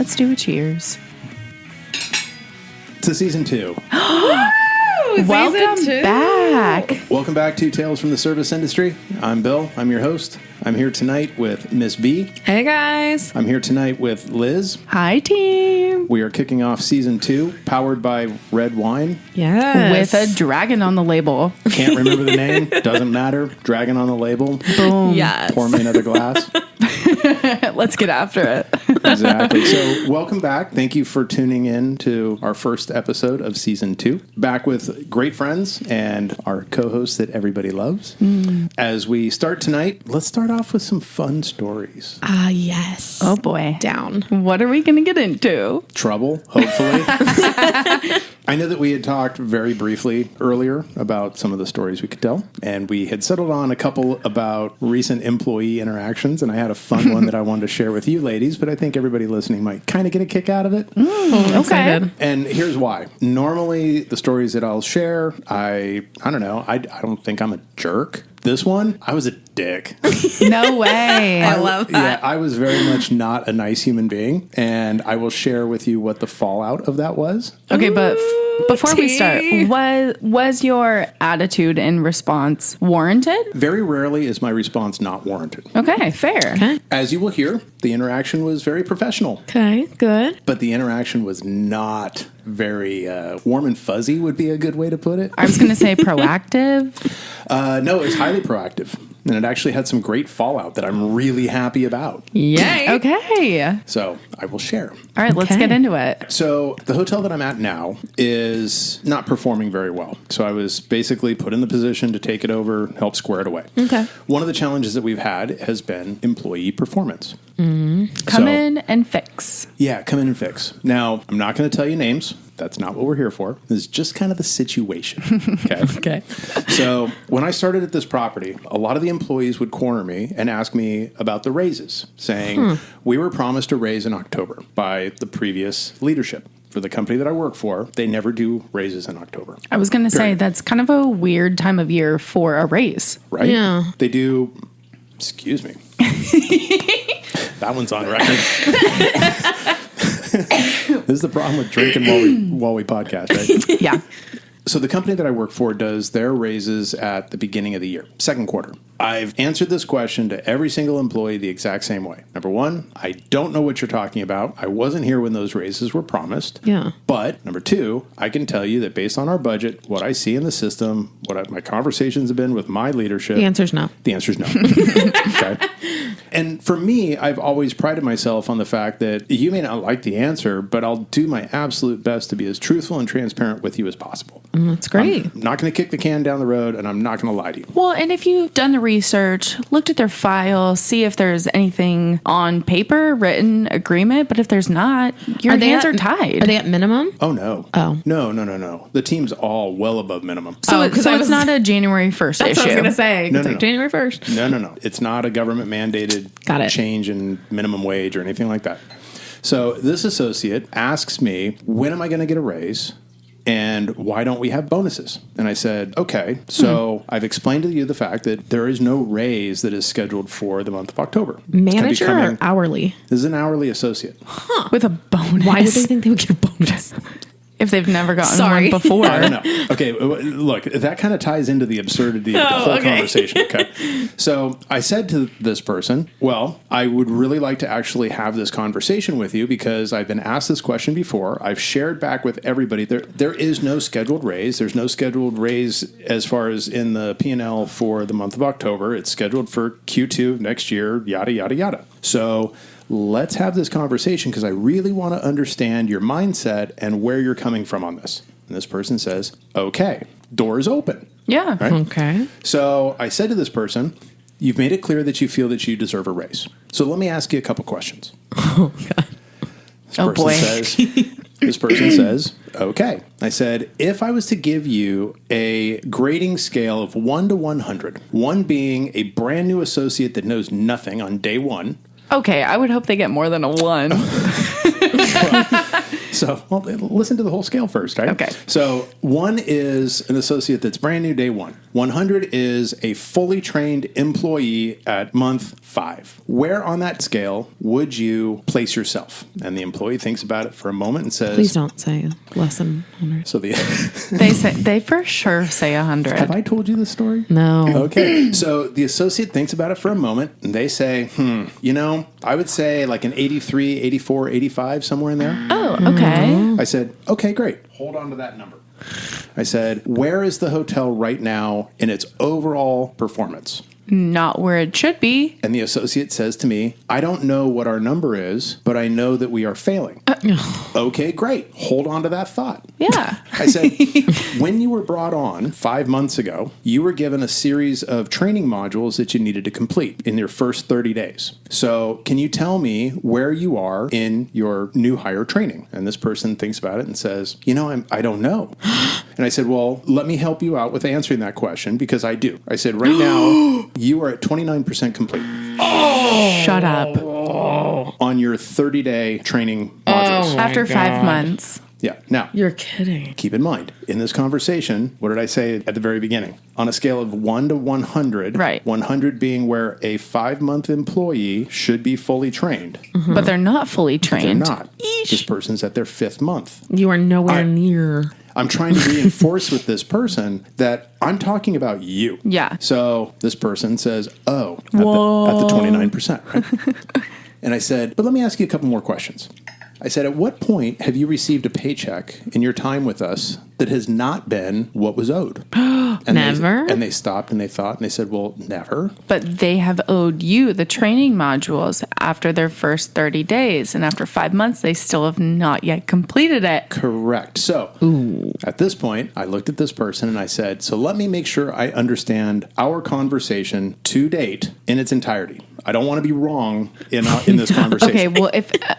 Let's do a cheers. To season 2. Welcome back. Welcome back to Tales from the Service Industry. I'm Bill. I'm your host. I'm here tonight with Miss B. Hey, guys. I'm here tonight with Liz. Hi, team. We are kicking off season 2, powered by red wine. Yes. With a dragon on the label. Can't remember the name. Doesn't matter. Dragon on the label. Boom. Yes. Pour me another glass. Let's get after it. Exactly. So welcome back. Thank you for tuning in to our first episode of season 2. Back with great friends and our co-host that everybody loves. As we start tonight, let's start off with some fun stories. Ah, yes. Oh, boy. Down. What are we going to get into? Trouble, hopefully. I know that we had talked very briefly earlier about some of the stories we could tell, and we had settled on a couple about recent employee interactions, and I had a fun one that I wanted to share with you ladies, but I think everybody listening might kind of get a kick out of it. Okay. And here's why. Normally, the stories that I'll share, I don't know, I don't think I'm a jerk. This one, I was a dick. No way. I love that. Yeah, I was very much not a nice human being, and I will share with you what the fallout of that was. Okay, but before we tea. start, was your attitude and response warranted? Very rarely is my response not warranted. Okay, fair. Okay. As you will hear, the interaction was very professional, Okay, good. but the interaction was not very warm and fuzzy would be a good way to put it. I was going to say proactive. No, it was highly proactive, and it actually had some great fallout that I'm really happy about. Yay. Okay. So I will share. All right, let's Okay. get into it. So the hotel that I'm at now is not performing very well. So I was basically put in the position to take it over, help square it away. Okay. One of the challenges that we've had has been employee performance. Come in and fix. Yeah, come in and fix. Now, I'm not going to tell you names. That's not what we're here for. This is just kind of the situation. Okay. Okay. So when I started at this property, a lot of the employees would corner me and ask me about the raises, saying we were promised a raise in October by the previous leadership. For the company that I work for, they never do raises in October. I was going to say Period. that's kind of a weird time of year for a raise. Right? Yeah. They do, excuse me. That one's on record. This is the problem with drinking while we podcast, right? Yeah. So the company that I work for does their raises at the beginning of the year, second quarter. I've answered this question to every single employee the exact same way. Number one, I don't know what you're talking about. I wasn't here when those raises were promised. Yeah. But number two, I can tell you that based on our budget, what I see in the system, my conversations have been with my leadership. The answer's no. The answer's no. Okay. And for me, I've always prided myself on the fact that you may not like the answer, but I'll do my absolute best to be as truthful and transparent with you as possible. That's great. I'm not going to kick the can down the road, and I'm not going to lie to you. Well, and if you've done the research, looked at their file, see if there's anything on paper, written agreement, but if there's not, your hands are tied. Are they at minimum? Oh, no. Oh. No. The team's all well above minimum. so Oh, 'cause so I it's was- not a January 1st That's issue. what I was going to say. No, It's no, like no. January 1st. No. It's not a government mandated Got it. change in minimum wage or anything like that. So this associate asks me, when am I going to get a raise? And why don't we have bonuses? And I said, okay, so I've explained to you the fact that there is no raise that is scheduled for the month of October. It's gonna be Manager or coming- hourly? This is an hourly associate. With a bonus. Why would they think they would get a bonus? If they've never gotten Sorry. one before. I don't know. Okay, look, that kind of ties into the absurdity of the whole conversation. Okay, so I said to this person, well, I would really like to actually have this conversation with you because I've been asked this question before. I've shared back with everybody. There is no scheduled raise. There's no scheduled raise as far as in the P&L for the month of October. It's scheduled for Q2 of next year, yada, yada, yada. So let's have this conversation because I really want to understand your mindset and where you're coming from on this. And this person says, okay, doors open. Yeah. Right? Okay. So I said to this person, you've made it clear that you feel that you deserve a raise. So let me ask you a couple questions. Oh, God. This person says, okay. I said, if I was to give you a grading scale of 1 to 100, 1 being a brand new associate that knows nothing on day one. Okay, I would hope they get more than a 1. So, well, listen to the whole scale first, right? Okay. So 1 is an associate that's brand new day 1. 100 is a fully trained employee at month 5. Where on that scale would you place yourself? And the employee thinks about it for a moment and says... Please don't say less than 100. So they for sure say 100. Have I told you this story? No. Okay. So the associate thinks about it for a moment, and they say, I would say like an 83, 84, 85, somewhere in there. Oh, okay. I said, okay, great. Hold on to that number. I said, where is the hotel right now in its overall performance? Not where it should be. And the associate says to me, I don't know what our number is, but I know that we are failing. Okay, great. Hold on to that thought. Yeah. I said, when you were brought on 5 months ago, you were given a series of training modules that you needed to complete in your first 30 days. So can you tell me where you are in your new hire training? And this person thinks about it and says, I don't know. And I said, well, let me help you out with answering that question because I do. I said, right now, you are at 29% complete. Shut up. On your 30-day training modules. After 5 months. Yeah. Now, You're kidding. keep in mind, in this conversation, what did I say at the very beginning? On a scale of 1 to 100, right. 100 being where a 5-month employee should be fully trained. Mm-hmm. But they're not fully trained. They're not. This person's at their 5th month. You are nowhere near. I'm trying to reinforce with this person that I'm talking about you. Yeah. So this person says, at the 29%. Right? And I said, but let me ask you a couple more questions. I said, at what point have you received a paycheck in your time with us that has not been what was owed? And Never. And they stopped and they thought and they said, well, never. But they have owed you the training modules after their first 30 days. And after 5 months, they still have not yet completed it. Correct. So at this point, I looked at this person and I said, so let me make sure I understand our conversation to date in its entirety. I don't want to be wrong in this conversation. Okay, well,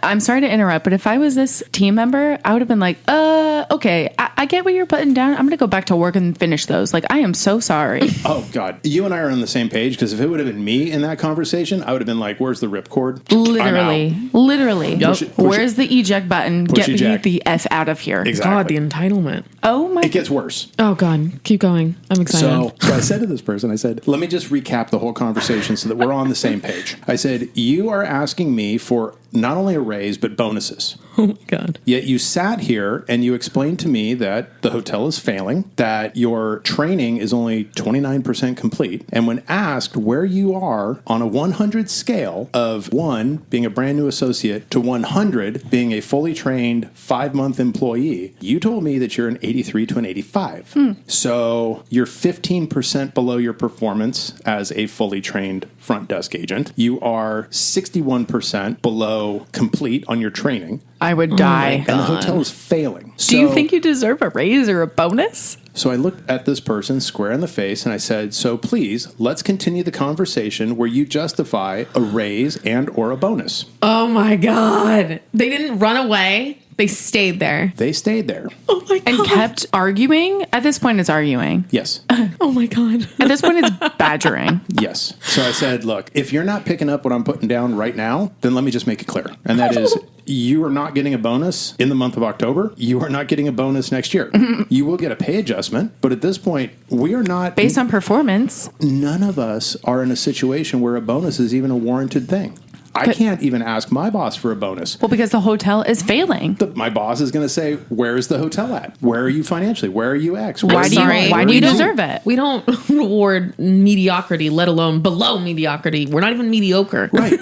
I'm sorry to interrupt, but if I was this team member, I would have been like, okay, I get what you're putting down. I'm going to go back to work and finish those. Like, I am so sorry. Oh, God. You and I are on the same page, because if it would have been me in that conversation, I would have been like, where's the ripcord? Literally. Yep. Where's the eject button? Get me the F out of here. Exactly. God, the entitlement. Oh, my. It gets worse. Oh, God. Keep going. I'm excited. So I said to this person, I said, let me just recap the whole conversation so that we're on the same page. I said, you are asking me for not only a raise, but bonuses. Oh, my God. Yet you sat here and you explained to me that the hotel is failing, that your training is only 29% complete. And when asked where you are on a 100 scale of 1 being a brand new associate to 100 being a fully trained 5-month employee, you told me that you're an 83 to an 85. So you're 15% below your performance as a fully trained front desk agent. You are 61% below complete on your training. I would die. And the hotel is failing. Do you think you deserve a raise or a bonus? So I looked at this person square in the face and I said, so please, let's continue the conversation where you justify a raise and or a bonus. Oh, my God. They didn't run away. They stayed there. They stayed there. Oh, my God. And kept arguing? At this point, it's arguing. Yes. Oh, my God. At this point, it's badgering. Yes. So I said, look, if you're not picking up what I'm putting down right now, then let me just make it clear. And that is, you are not getting a bonus in the month of October. You are not getting a bonus next year. You will get a pay adjustment. But at this point, we are not... Based on performance. None of us are in a situation where a bonus is even a warranted thing. I can't even ask my boss for a bonus. Well, because the hotel is failing. My boss is going to say, where's the hotel at? Where are you financially? Where are you X? Why do you deserve it? We don't reward mediocrity, let alone below mediocrity. We're not even mediocre. Right.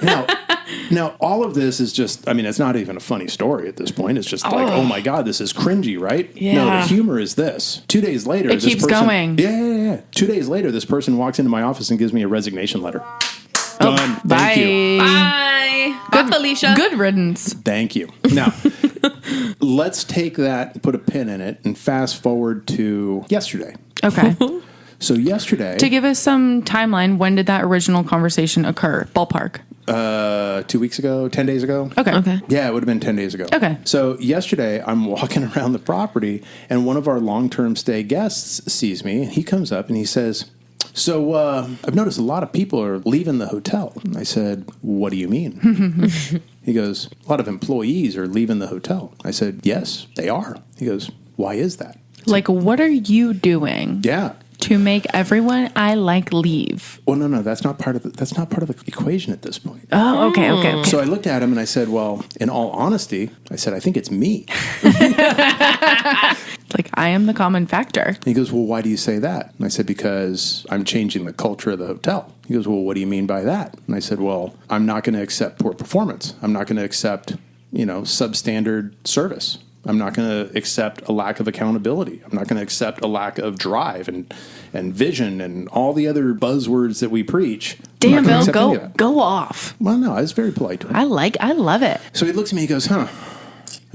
Now, all of this is just, I mean, it's not even a funny story at this point. It's just like, oh my God, this is cringy, right? Yeah. No, the humor is this. 2 days later, It keeps going. Yeah. 2 days later, this person walks into my office and gives me a resignation letter. Done. Thank you. Bye. Good, Felicia. Good riddance. Thank you. Now, let's take that, put a pin in it, and fast forward to yesterday. Okay. So yesterday... To give us some timeline, when did that original conversation occur? Ballpark. 2 weeks ago, 10 days ago. Okay. Yeah, it would have been 10 days ago. Okay. So yesterday, I'm walking around the property, and one of our long-term stay guests sees me, and he comes up and he says... So I've noticed a lot of people are leaving the hotel. I said, what do you mean? He goes, a lot of employees are leaving the hotel. I said, yes, they are. He goes, why is that? Like, what are you doing? Yeah. To make everyone I like leave. Well, no, that's not part of the equation at this point. Oh, okay. So I looked at him and I said, well, in all honesty, I said, I think it's me. Like, I am the common factor. He goes, well, why do you say that? And I said, because I'm changing the culture of the hotel. He goes, well, what do you mean by that? And I said, well, I'm not going to accept poor performance. I'm not going to accept, substandard service. I'm not going to accept a lack of accountability. I'm not going to accept a lack of drive and vision and all the other buzzwords that we preach. Damn, Bill, go off. Well, no, I was very polite to him. I love it. So he looks at me, he goes, huh.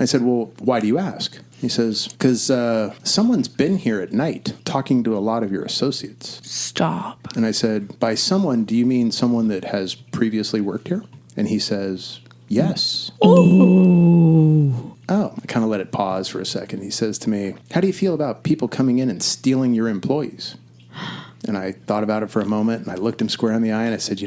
I said, well, why do you ask? He says, because someone's been here at night talking to a lot of your associates. Stop. And I said, by someone, do you mean someone that has previously worked here? And he says, yes. Oh, I kind of let it pause for a second. He says to me, how do you feel about people coming in and stealing your employees? And I thought about it for a moment, and I looked him square in the eye, and I said,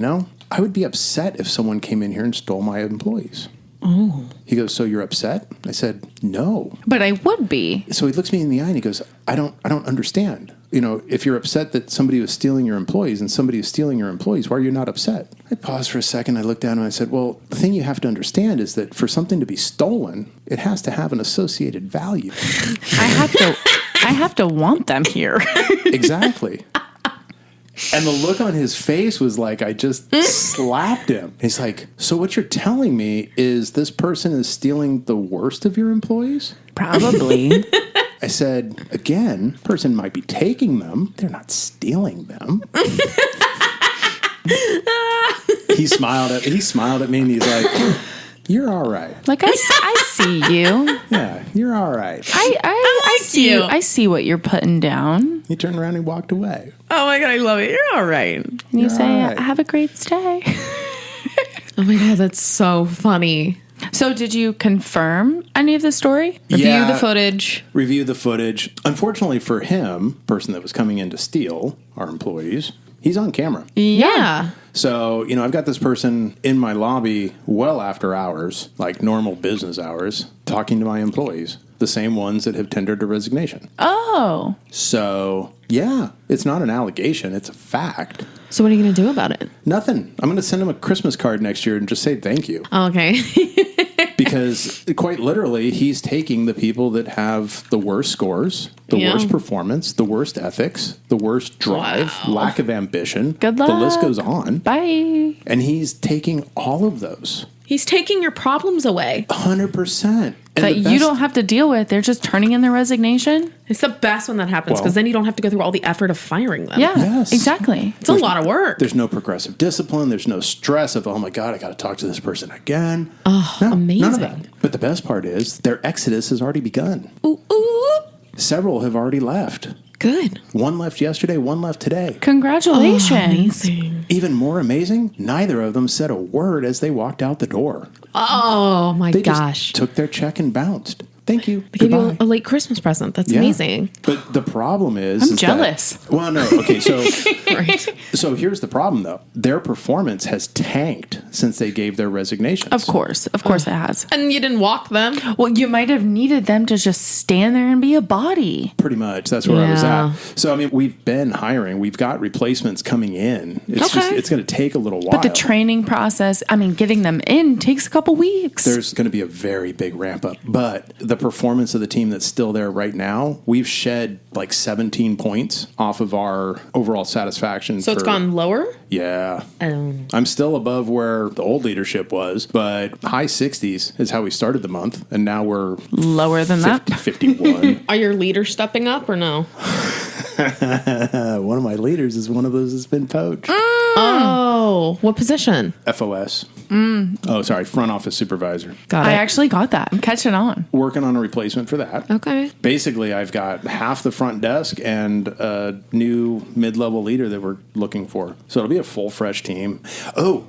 I would be upset if someone came in here and stole my employees. Oh. He goes, so you're upset? I said, no. But I would be. So he looks me in the eye, and he goes, I don't understand. If you're upset that somebody was stealing your employees and somebody is stealing your employees, why are you not upset? I paused for a second. I looked down and I said, well, the thing you have to understand is that for something to be stolen, it has to have an associated value. I have to want them here. Exactly. And the look on his face was like I just slapped him. He's like, so what you're telling me is this person is stealing the worst of your employees? Probably. I said, again, person might be taking them. They're not stealing them. He smiled at me and he's like, you're all right. Like, I see you. Yeah, you're all right. I see you. I see what you're putting down. He turned around and walked away. Oh my God, I love it. You're all right. And you say, right. Have a great stay. Oh my God, that's so funny. So did you confirm any of the story? Review the footage. Review the footage. Unfortunately for him, person that was coming in to steal our employees, he's on camera. Yeah. So, I've got this person in my lobby well after hours, like normal business hours, talking to my employees, the same ones that have tendered a resignation. Oh. So, yeah, it's not an allegation. It's a fact. So what are you going to do about it? Nothing. I'm going to send him a Christmas card next year and just say thank you. Oh, okay. Because quite literally, he's taking the people that have the worst scores, the worst performance, the worst ethics, the worst drive, lack of ambition. Good luck. The list goes on. Bye. And he's taking all of those. He's taking your problems away. 100%. That you don't have to deal with. They're just turning in their resignation. It's the best when that happens because then you don't have to go through all the effort of firing them. Yeah, yes. Exactly. It's a lot of work. There's no progressive discipline. There's no stress of, oh my God, I got to talk to this person again. Oh, amazing. None of that. But the best part is their exodus has already begun. Ooh. Several have already left. Good. One left yesterday, one left today. Congratulations. Oh, amazing. Even more amazing, neither of them said a word as they walked out the door. Oh, my gosh. Just took their check and bounced. Thank you. They gave you a late Christmas present. That's amazing. But the problem is... I'm jealous. Okay, so... Right. So here's the problem, though. Their performance has tanked since they gave their resignations. Of course it has. And you didn't walk them? Well, you might have needed them to just stand there and be a body. Pretty much. That's where I was at. So, we've been hiring. We've got replacements coming in. It's going to take a little while. But the training process, getting them in takes a couple weeks. There's going to be a very big ramp up. But the performance of the team that's still there right now, we've shed like 17 points off of our overall satisfaction. So it's gone lower? Yeah. I'm still above where the old leadership was, but high 60s is how we started the month. And now we're lower than 51. Are your leaders stepping up or no? One of my leaders is one of those that's been poached. Oh, what position? FOS. Oh, sorry, front office supervisor. Got it. I actually got that. I'm catching on. Working on a replacement for that. Okay. Basically, I've got half the front desk and a new mid-level leader that we're looking for. So it'll be a full, fresh team. Oh,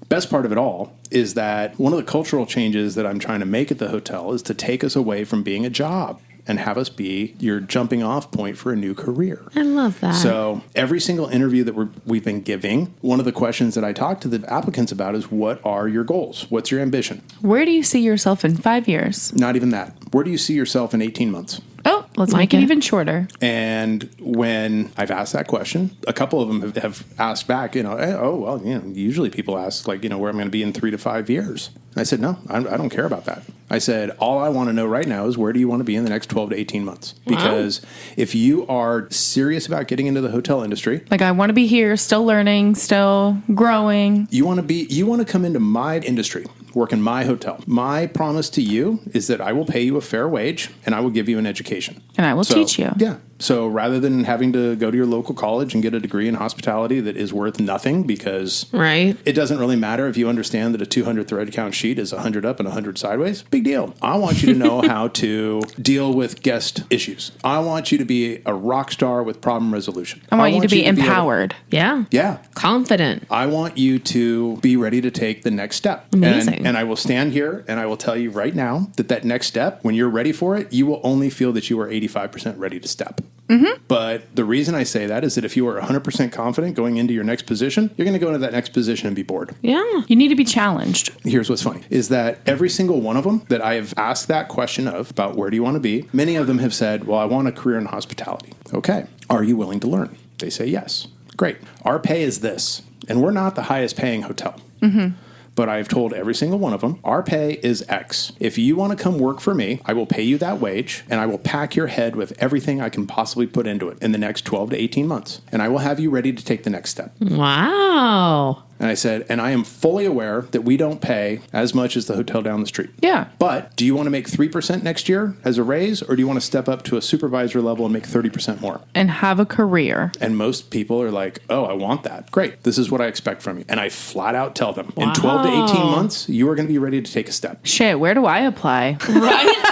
best part of it all is that one of the cultural changes that I'm trying to make at the hotel is to take us away from being a job. and have us be your jumping off point for a new career. I love that. So every single interview that we've been giving, one of the questions that I talk to the applicants about is, what are your goals? What's your ambition? Where do you see yourself in 5 years? Not even that. Where do you see yourself in 18 months? Oh, let's make it even shorter. And when I've asked that question, a couple of them have asked back, usually people ask, where I'm going to be in 3 to 5 years. And I said, no, I don't care about that. I said, all I want to know right now is, where do you want to be in the next 12 to 18 months? Because if you are serious about getting into the hotel industry, I want to be here, still learning, still growing. You want to come into my industry, work in my hotel. My promise to you is that I will pay you a fair wage and I will give you an education. And I will teach you. Yeah. So rather than having to go to your local college and get a degree in hospitality that is worth nothing, because it doesn't really matter if you understand that a 200 thread count sheet is 100 up and 100 sideways, big deal. I want you to know how to deal with guest issues. I want you to be a rock star with problem resolution. I want you to be empowered. Yeah. Confident. I want you to be ready to take the next step. Amazing. And I will stand here and I will tell you right now that next step, when you're ready for it, you will only feel that you are 85% ready to step. Mm-hmm. But the reason I say that is that if you are 100% confident going into your next position, you're going to go into that next position and be bored. Yeah. You need to be challenged. Here's what's funny, is that every single one of them that I have asked that question of, about where do you want to be, many of them have said, well, I want a career in hospitality. Okay. Are you willing to learn? They say yes. Great. Our pay is this. And we're not the highest paying hotel. Mm-hmm. But I've told every single one of them, our pay is X. If you want to come work for me, I will pay you that wage, and I will pack your head with everything I can possibly put into it in the next 12 to 18 months. And I will have you ready to take the next step. Wow. And I said, and I am fully aware that we don't pay as much as the hotel down the street. Yeah. But do you want to make 3% next year as a raise, or do you want to step up to a supervisor level and make 30% more? And have a career. And most people are like, oh, I want that. Great. This is what I expect from you. And I flat out tell them, in 12 to 18 months, you are going to be ready to take a step. Shit, where do I apply? Right?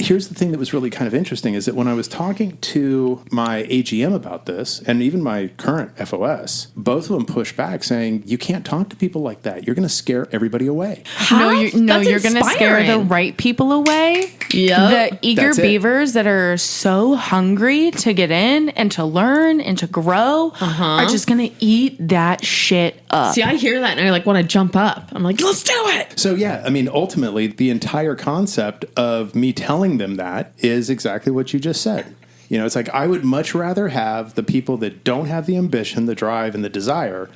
Here's the thing that was really kind of interesting, is that when I was talking to my AGM about this, and even my current FOS, both of them pushed back saying, you can't talk to people like that. You're going to scare everybody away. No, you're going to scare the right people away. Yeah. The eager beavers that are so hungry to get in and to learn and to grow are just going to eat that shit up. See, I hear that and I want to jump up. I'm like, let's do it. So yeah, I mean, ultimately, the entire concept of me telling them that is exactly what you just said. It's like, I would much rather have the people that don't have the ambition, the drive, and the desire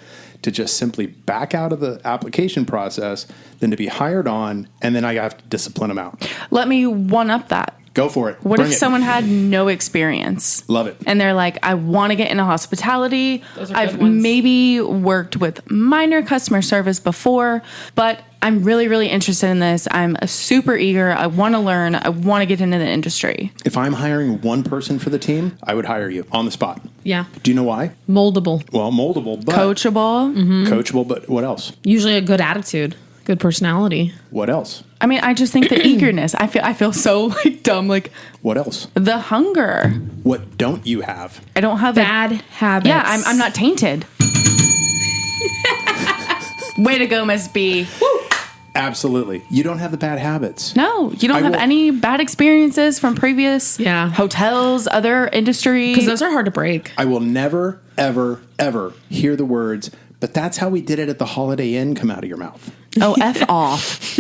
to just simply back out of the application process than to be hired on, and then I have to discipline them out. Let me one up that. Go for it. What if someone had no experience? Love it. And they're like, I want to get into hospitality. I've maybe worked with minor customer service before, but I'm really, really interested in this. I'm super eager. I want to learn. I want to get into the industry. If I'm hiring one person for the team, I would hire you on the spot. Yeah. Do you know why? Moldable. Well, moldable, but... Coachable. Mm-hmm. Coachable, but what else? Usually a good attitude. Good personality. What else? I mean, I just think the eagerness. I feel so dumb. What else? The hunger. What don't you have? I don't have bad habits. Yeah, I'm not tainted. Way to go, Miss B. Woo. Absolutely. You don't have the bad habits. No, you don't have any bad experiences from previous hotels, other industries. Because those are hard to break. I will never, ever, ever hear the words, but that's how we did it at the Holiday Inn, come out of your mouth. Oh, F off.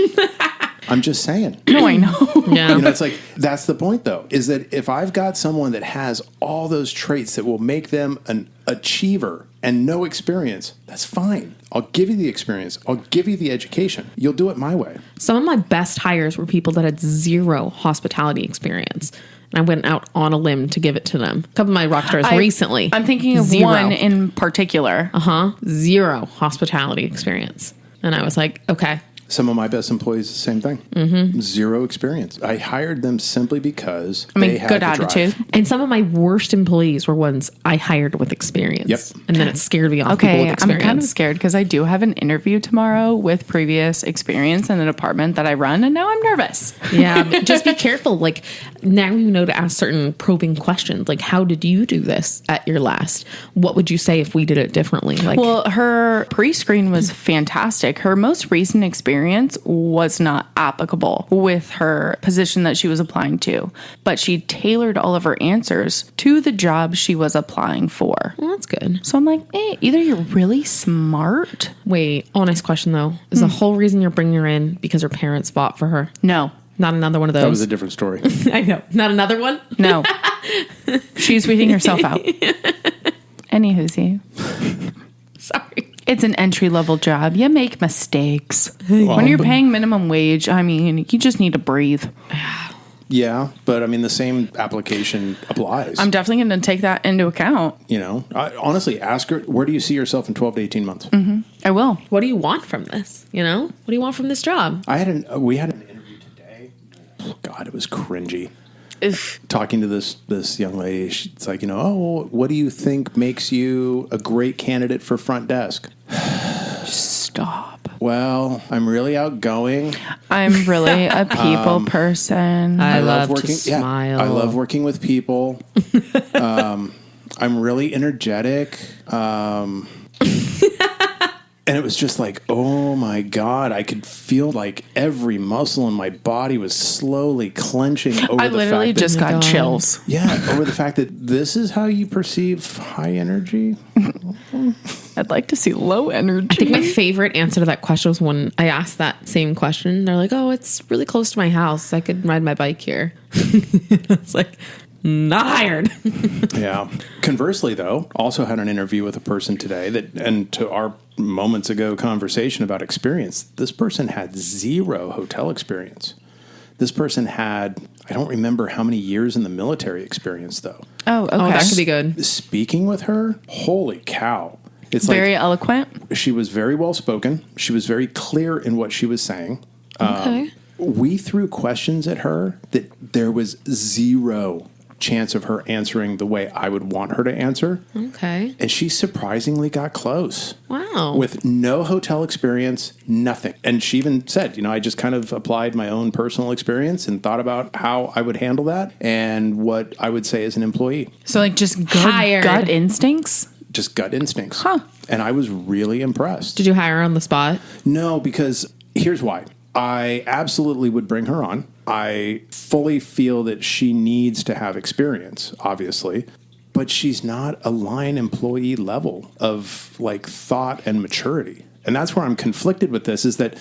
I'm just saying. No, I know. Yeah. It's like, that's the point, though, is that if I've got someone that has all those traits that will make them an achiever and no experience, that's fine. I'll give you the experience. I'll give you the education. You'll do it my way. Some of my best hires were people that had zero hospitality experience. And I went out on a limb to give it to them. A couple of my rock stars recently. I'm thinking of one in particular. Zero hospitality experience. And I was like, okay. Some of my best employees, the same thing. Mm-hmm. Zero experience. I hired them simply because they had good the attitude. drive. And some of my worst employees were ones I hired with experience. Yep. And then it scared me off people with I'm experience. kind of scared because I do have an interview tomorrow with previous experience in the department that I run, and now I'm nervous. Yeah, but just be careful. Now you know to ask certain probing questions. How did you do this at your last? What would you say if we did it differently? Well, her pre-screen was fantastic. Her most recent experience experience was not applicable with her position that she was applying to. But she tailored all of her answers to the job she was applying for. Well, that's good. So I'm like, either you're really smart. Wait, honest question though. Is the whole reason you're bringing her in because her parents fought for her? No. Not another one of those. That was a different story. I know. Not another one? No. She's weeding herself out. Anywho. Sorry. It's an entry-level job. You make mistakes. When you're paying minimum wage, I mean, you just need to breathe. Yeah, but I mean, the same application applies. I'm definitely going to take that into account. You know, honestly, ask her, where do you see yourself in 12 to 18 months? Mm-hmm. I will. What do you want from this? You know? What do you want from this job? We had an interview today. Oh, God, it was cringy. Talking to this young lady, it's like, what do you think makes you a great candidate for front desk? Stop. Well, I'm really outgoing. I'm really a people person. I love working. to smile. I love working with people. I'm really energetic. And it was just like, oh my God, I could feel like every muscle in my body was slowly clenching over the fact that... I literally just got chills. Yeah, over the fact that this is how you perceive high energy. I'd like to see low energy. I think my favorite answer to that question was when I asked that same question. They're like, oh, it's really close to my house. I could ride my bike here. It's like... Not hired. Yeah. Conversely, though, also had an interview with a person today and to our moments ago conversation about experience, this person had 0 hotel experience. This person had, I don't remember how many years in the military experience, though. Oh, okay. Oh, that could be good. Speaking with her, holy cow. It's very eloquent. She was very well spoken. She was very clear in what she was saying. Okay. We threw questions at her that there was 0 chance of her answering the way I would want her to answer. Okay. And she surprisingly got close. Wow. With no hotel experience, nothing. And she even said, I just kind of applied my own personal experience and thought about how I would handle that and what I would say as an employee. So like just gut instincts? Just gut instincts. Huh. And I was really impressed. Did you hire her on the spot? No, because here's why. I absolutely would bring her on. I fully feel that she needs to have experience, obviously, but she's not a line employee level of like thought and maturity. And that's where I'm conflicted with this is that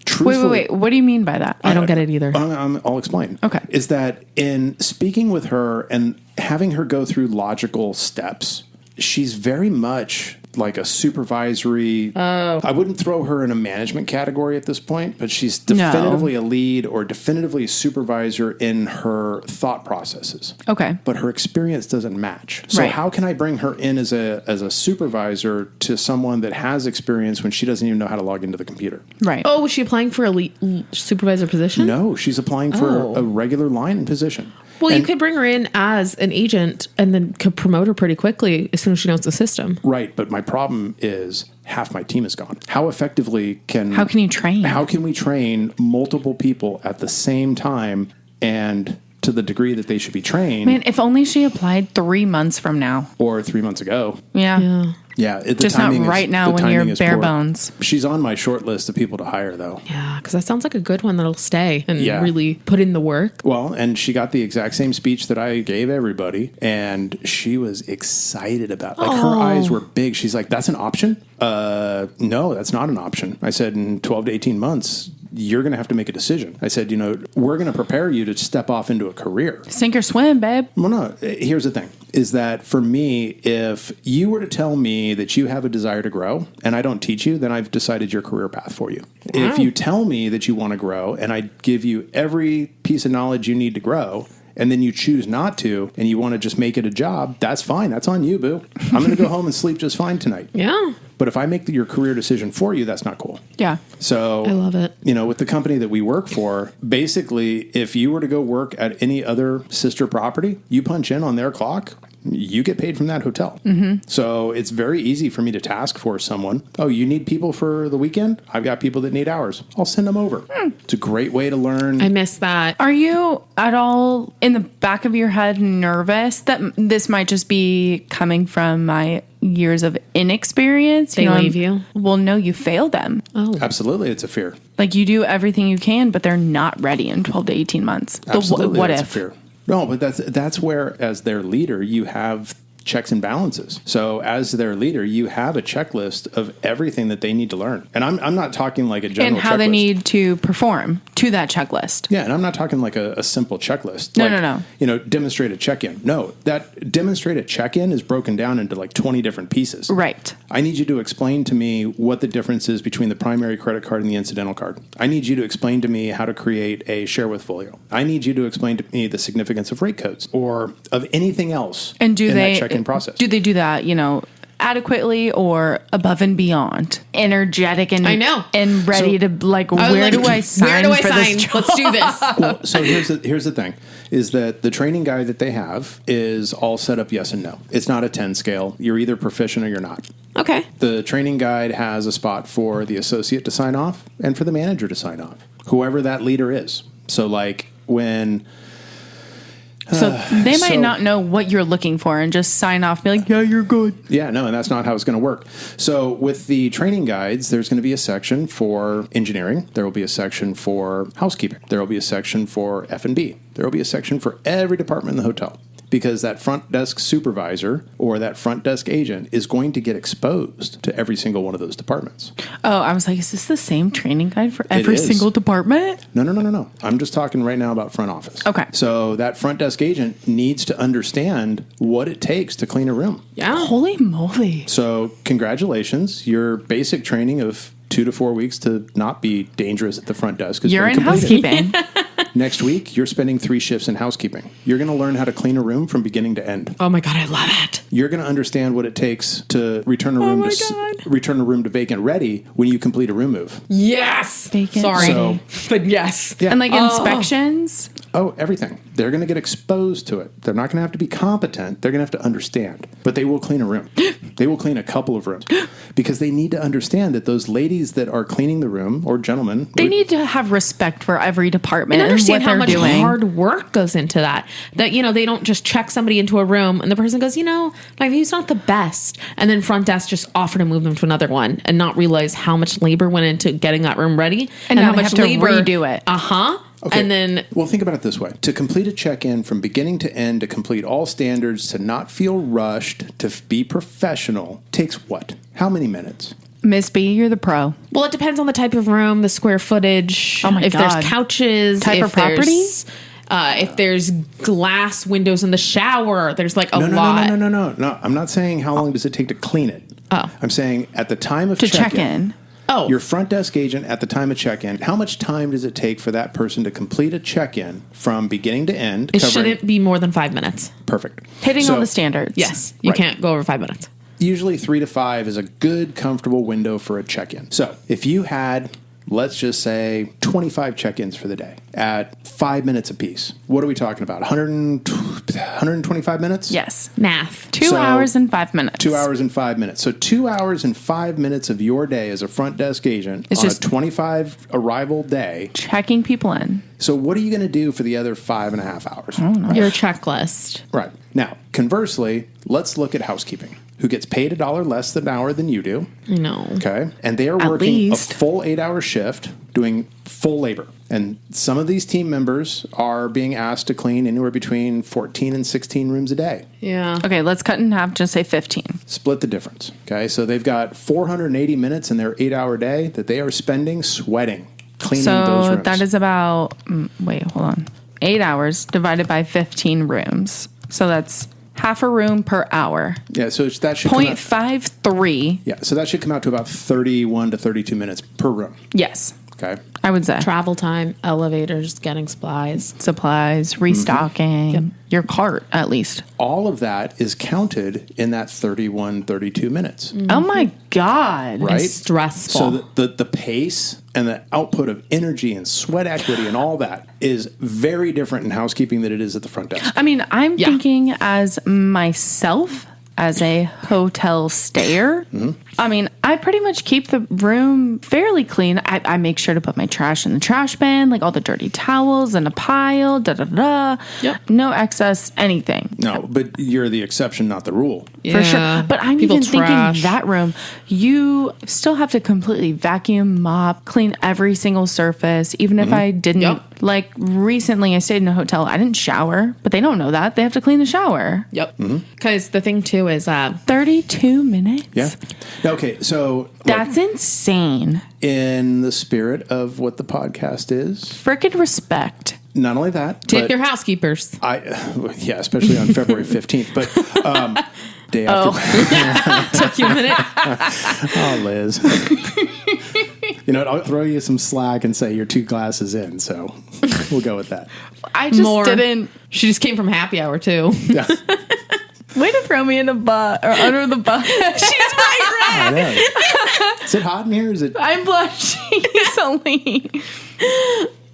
truthfully... Wait. What do you mean by that? I don't get it either. I'll explain. Okay. Is that in speaking with her and having her go through logical steps, she's very much... like a supervisory... I wouldn't throw her in a management category at this point, but she's definitively a lead or definitively a supervisor in her thought processes. Okay. But her experience doesn't match. So how can I bring her in as a supervisor to someone that has experience when she doesn't even know how to log into the computer? Right. Oh, was she applying for a lead supervisor position? No, she's applying for a regular line position. Well, you could bring her in as an agent and then could promote her pretty quickly as soon as she knows the system. Right, but my problem is half my team is gone. How effectively can... How can you train? How can we train multiple people at the same time and to the degree that they should be trained? Man, if only she applied 3 months from now. Or 3 months ago. Yeah. Yeah. Just not right now when you're bare bones. She's on my short list of people to hire, though. Yeah, because that sounds like a good one that'll stay and really put in the work. Well, and she got the exact same speech that I gave everybody, and she was excited about it. Like, her eyes were big. She's like, that's an option? No, that's not an option. I said, in 12 to 18 months... you're going to have to make a decision. I said, we're going to prepare you to step off into a career. Sink or swim, babe. Well, no, here's the thing, is that for me, if you were to tell me that you have a desire to grow and I don't teach you, then I've decided your career path for you. Wow. If you tell me that you want to grow and I give you every piece of knowledge you need to grow, and then you choose not to, and you want to just make it a job, that's fine. That's on you, boo. I'm going to go home and sleep just fine tonight. Yeah. But if I make your career decision for you, that's not cool. Yeah. So I love it. With the company that we work for, basically, if you were to go work at any other sister property, you punch in on their clock, you get paid from that hotel. So it's very easy for me to task force someone. Oh, you need people for the weekend? I've got people that need hours. I'll send them over. It's a great way to learn. I miss that. Are you at all in the back of your head nervous that this might just be coming from my years of inexperience? They leave you? Well, no, you fail them. Oh, Absolutely, it's a fear. Like you do everything you can, but they're not ready in 12 to 18 months. Absolutely, What that's if? a fear. No, but that's where, as their leader, you have checks and balances. So as their leader, you have a checklist of everything that they need to learn. And I'm not talking like a general And how checklist. they need to perform to that checklist. Yeah, and I'm not talking like a simple checklist. No. You know, demonstrate a check-in. No, that demonstrate a check-in is broken down into like 20 different pieces. Right. I need you to explain to me what the difference is between the primary credit card and the incidental card. I need you to explain to me how to create a share with folio. I need you to explain to me the significance of rate codes or of anything else And in that check-in process. Do they do that, adequately or above and beyond? Energetic and I know. And ready to where do I sign for this job? Let's do this. Well, so here's the thing, is that the training guide that they have is all set up yes and no. It's not a 10 scale. You're either proficient or you're not. Okay. The training guide has a spot for the associate to sign off and for the manager to sign off, whoever that leader is. So like when... So they might not know what you're looking for and just sign off, be like, yeah, you're good. Yeah, no, and that's not how it's going to work. So with the training guides, there's going to be a section for engineering. There will be a section for housekeeping. There will be a section for F&B. There will be a section for every department in the hotel. Because that front desk supervisor or that front desk agent is going to get exposed to every single one of those departments. Oh, I was like, is this the same training guide for every is. single department? No. I'm just talking right now about front office. Okay. So that front desk agent needs to understand what it takes to clean a room. Yeah. Holy moly. So congratulations, your basic training of 2 to 4 weeks to not be dangerous at the front desk. You're in housekeeping. Next week, you're spending 3 shifts in housekeeping. You're going to learn how to clean a room from beginning to end. Oh my God, I love it. You're going to understand what it takes to return a room to vacant ready when you complete a room move. Yes. Vacant. Sorry. So- but yes. Yeah. And like inspections. Oh, everything. They're going to get exposed to it. They're not going to have to be competent. They're going to have to understand. But they will clean a room. They will clean a couple of rooms because they need to understand that those ladies that are cleaning the room, or gentlemen, They need to have respect for every department And understand what how they're much doing. hard work goes into that. That, they don't just check somebody into a room and the person goes, my view's not the best. And then front desk just offer to move them to another one and not realize how much labor went into getting that room ready. And now how they much have to labor. redo it. Okay. And then Well, think about it this way. To complete a check-in from beginning to end, to complete all standards, to not feel rushed, to be professional, takes what? How many minutes? Miss B, you're the pro. Well, it depends on the type of room, the square footage. Oh my if God. there's couches, Type of property? If there's glass windows in the shower, there's like a lot. No. I'm not saying how long does it take to clean it. Oh. I'm saying at the time of To check in. Oh, Your front desk agent at the time of check-in, how much time does it take for that person to complete a check-in from beginning to end? it shouldn't be more than 5 minutes. Perfect. Hitting So, all the standards. Yes, you Right. can't go over 5 minutes. Usually 3 to 5 is a good, comfortable window for a check-in. So if you had, let's just say, 25 check-ins for the day at 5 minutes apiece, what are we talking about? 125 minutes? Yes. Math. 2 hours and 5 minutes. 2 hours and 5 minutes. So 2 hours and 5 minutes of your day as a front desk agent It's on just- a 25 arrival day. Checking people in. So what are you going to do for the other 5.5 hours? Your checklist. Right. Now, conversely, let's look at housekeeping, who gets paid $1 less an hour than you do. I know. Okay. And they are At working least. a full 8-hour shift doing full labor. And some of these team members are being asked to clean anywhere between 14 and 16 rooms a day. Yeah. Okay, let's cut in half, just say 15. Split the difference. Okay. So they've got 480 minutes in their 8-hour day that they are spending sweating, cleaning those So rooms. that is about, wait, hold on. 8 hours divided by 15 rooms. So that's half a room per hour. Yeah. So that should come out, 0.53. yeah. So that should come out to about 31 to 32 minutes per room. Yes. Okay. I would say. Travel time, elevators, getting supplies, restocking, your cart, at least. All of that is counted in that 31, 32 minutes. Oh my God. Right? It's stressful. So the pace and the output of energy and sweat equity and all that is very different in housekeeping than it is at the front desk. I mean, I'm thinking as myself, as a hotel stayer. I mean, I pretty much keep the room fairly clean. I make sure to put my trash in the trash bin, like all the dirty towels in a pile, Yep. No excess, anything. No, but you're the exception, not the rule. For sure. But I'm People even trash. thinking that room, you still have to completely vacuum, mop, clean every single surface. Even if I didn't, like recently I stayed in a hotel, I didn't shower, but they don't know that. They have to clean the shower. Yep. Because the thing too is 32 minutes? Yeah. Okay, so That's insane. in the spirit of what the podcast is, Frickin' respect. not only that, tip but your housekeepers. especially on February 15th, but day after. Took you a minute. Oh, Liz. You know what? I'll throw you some slack and say you're 2 glasses in, so we'll go with that. I just didn't. She just came from happy hour too. Yeah. Way to throw me in a bus or under the bus. She's right. I know. Is it hot in here? Is it? I'm blushing easily.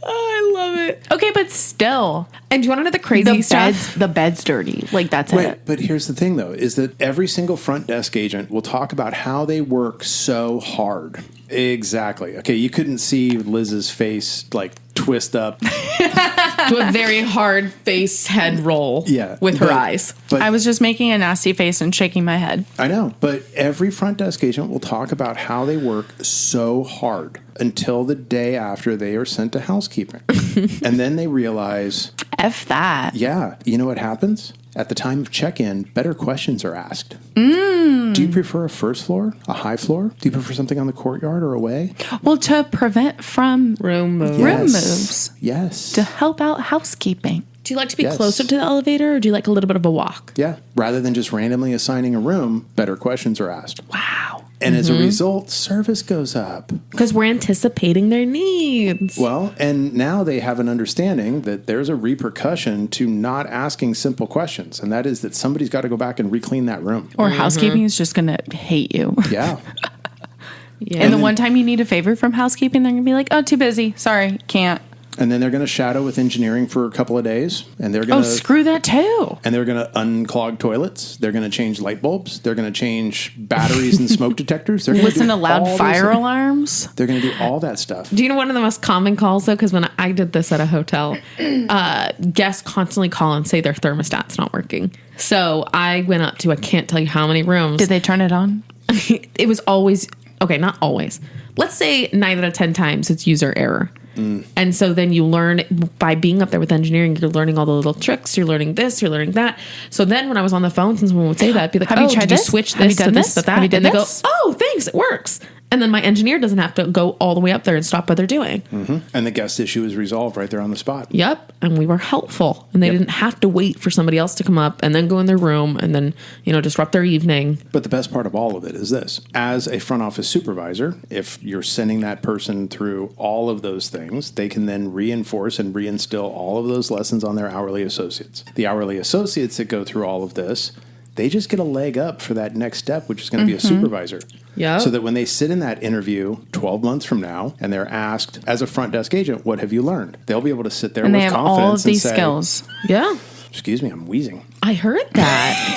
I love it. Okay, but still, And do you want to know the crazy stuff? the bed's dirty. Like that's it. But here's the thing, though, is that every single front desk agent will talk about how they work so hard. Exactly. Okay, you couldn't see Liz's face like twist up. Do a very hard face head roll with her eyes. But I was just making a nasty face and shaking my head. I know, but every front desk agent will talk about how they work so hard until the day after they are sent to housekeeping. And then they realize, F that. yeah, you know what happens? At the time of check-in, better questions are asked. Do you prefer a first floor, a high floor? Do you prefer something on the courtyard or away? Well, to prevent from Room moves. room moves, Yes. to help out housekeeping. Do you like to be Yes. closer to the elevator or do you like a little bit of a walk? Yeah. Rather than just randomly assigning a room, better questions are asked. Wow. And as a result, service goes up. Because we're anticipating their needs. Well, and now they have an understanding that there's a repercussion to not asking simple questions, and that is that somebody's got to go back and re-clean that room. Or housekeeping is just going to hate you. Yeah. Yeah. And the one time you need a favor from housekeeping, they're going to be like, oh, too busy. Sorry, can't. And then they're going to shadow with engineering for a couple of days, and they're going Oh, to screw that too. and they're going to unclog toilets. They're going to change light bulbs. They're going to change batteries and smoke detectors. They're going Listen to all loud those fire things. alarms. They're going to do all that stuff. Do you know one of the most common calls though? Because when I did this at a hotel, guests constantly call and say their thermostat's not working. So I went up to I can't tell you how many rooms. Did they turn it on? It was always okay, not always. Let's say 9 out of 10 times it's user error. And so then you learn by being up there with engineering, you're learning all the little tricks, you're learning this, you're learning that. So then when I was on the phone, and someone would say that, I'd be like, Have you oh, tried did you this? switch Have you this to done this this? to that? Have you done And they go, this? oh, thanks, it works. And then my engineer doesn't have to go all the way up there and stop what they're doing. And the guest issue is resolved right there on the spot. Yep. And we were helpful. And they didn't have to wait for somebody else to come up and then go in their room and then, disrupt their evening. But the best part of all of it is this. As a front office supervisor, if you're sending that person through all of those things, they can then reinforce and reinstill all of those lessons on their hourly associates. The hourly associates that go through all of this, they just get a leg up for that next step, which is going to be a supervisor. Yep. So that when they sit in that interview 12 months from now and they're asked, as a front desk agent, what have you learned? They'll be able to sit there And with they have confidence all of these and say, skills. Yeah. excuse me, I'm wheezing. I heard that.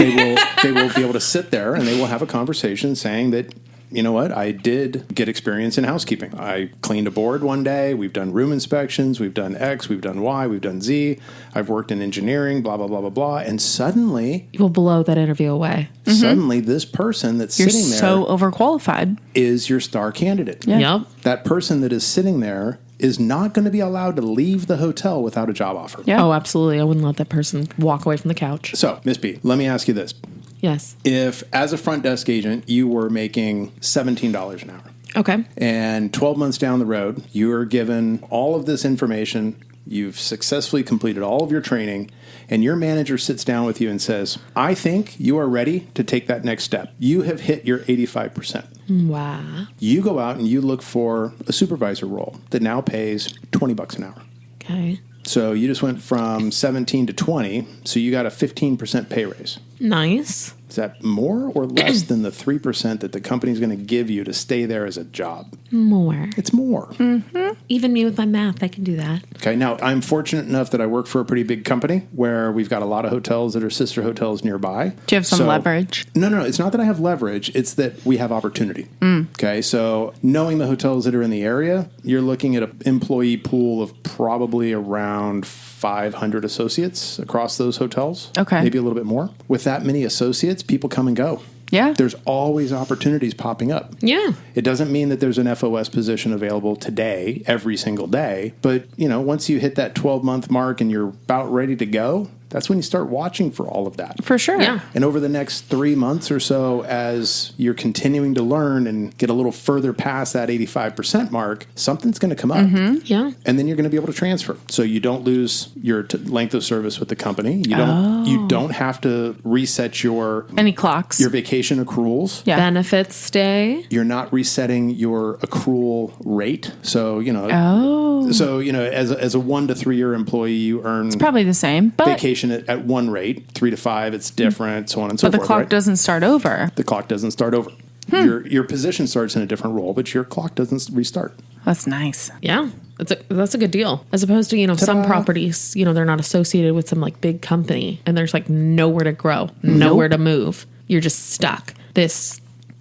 They will be able to sit there and they will have a conversation saying that, you know what, I did get experience in housekeeping. I cleaned a board one day. We've done room inspections. We've done X. We've done Y. We've done Z. I've worked in engineering, blah, blah, blah, blah, blah. And suddenly, You will blow that interview away. suddenly this person that's You're sitting there so overqualified. is your star candidate. Yeah. Yep. That person that is sitting there is not going to be allowed to leave the hotel without a job offer. Yeah. Oh, absolutely. I wouldn't let that person walk away from the couch. So, Miss B, let me ask you this. Yes. If, as a front desk agent, you were making $17 an hour, Okay. and 12 months down the road, you are given all of this information you've successfully completed all of your training, and your manager sits down with you and says, I think you are ready to take that next step. You have hit your 85%. Wow. You go out and you look for a supervisor role that now pays $20 an hour. Okay. So you just went from 17 to 20, so you got a 15% pay raise. Nice. Is that more or less than the 3% that the company's going to give you to stay there as a job? More. It's more. Mm-hmm. Even me with my math, I can do that. Okay, now I'm fortunate enough that I work for a pretty big company where we've got a lot of hotels that are sister hotels nearby. Do you have some leverage? No. It's not that I have leverage. It's that we have opportunity. Okay, so knowing the hotels that are in the area, you're looking at an employee pool of probably around 500 associates across those hotels. Okay. Maybe a little bit more. With that many associates, people come and go. Yeah. There's always opportunities popping up. Yeah. It doesn't mean that there's an FOS position available today, every single day. But, once you hit that 12-month mark and you're about ready to go, that's when you start watching for all of that. For sure. Yeah. And over the next 3 months or so, as you're continuing to learn and get a little further past that 85% mark, something's going to come up. Yeah. And then you're going to be able to transfer. So you don't lose your length of service with the company. You don't have to reset your Any clocks. your vacation accruals. Yeah. Benefits stay. You're not resetting your accrual rate. So, as a 1 to 3 year employee, you earn Probably the same, but vacation at one rate. 3 to 5, it's different, so on and so forth. the clock right? doesn't start over. The clock doesn't start over. Your position starts in a different role, but your clock doesn't restart. That's nice. Yeah. That's a good deal. As opposed to, some properties, they're not associated with some like big company and there's like nowhere to grow, nowhere to move. You're just stuck.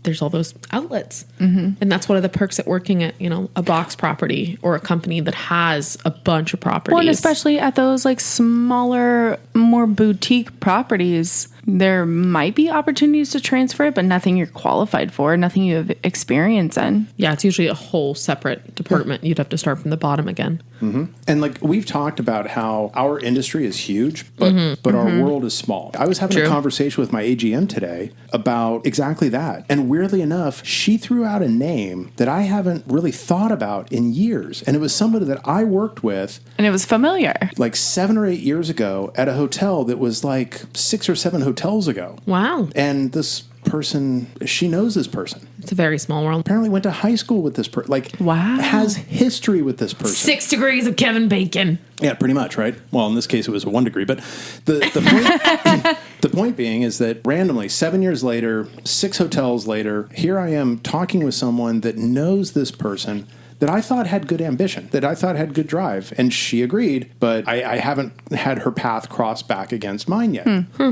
There's all those outlets. And that's one of the perks at working at, a box property or a company that has a bunch of properties. Well, and especially at those like smaller, more boutique properties, there might be opportunities to transfer it, but nothing you're qualified for, nothing you have experience in. Yeah, it's usually a whole separate department. You'd have to start from the bottom again. And like we've talked about how our industry is huge, but our world is small. I was having a conversation with my AGM today about exactly that. And weirdly enough, she threw out a name that I haven't really thought about in years. And it was somebody that I worked with. And it was familiar. Like 7 or 8 years ago at a hotel that was like 6 or 7 hotels ago. Wow. And this person, she knows this person. It's a very small world. Apparently went to high school with this person. Like, wow. Has history with this person. 6 degrees of Kevin Bacon. Yeah, pretty much, right? Well, in this case, it was 1 degree. But the point being is that randomly, 7 years later, 6 hotels later, here I am talking with someone that knows this person that I thought had good ambition, that I thought had good drive. And she agreed, but I haven't had her path cross back against mine yet.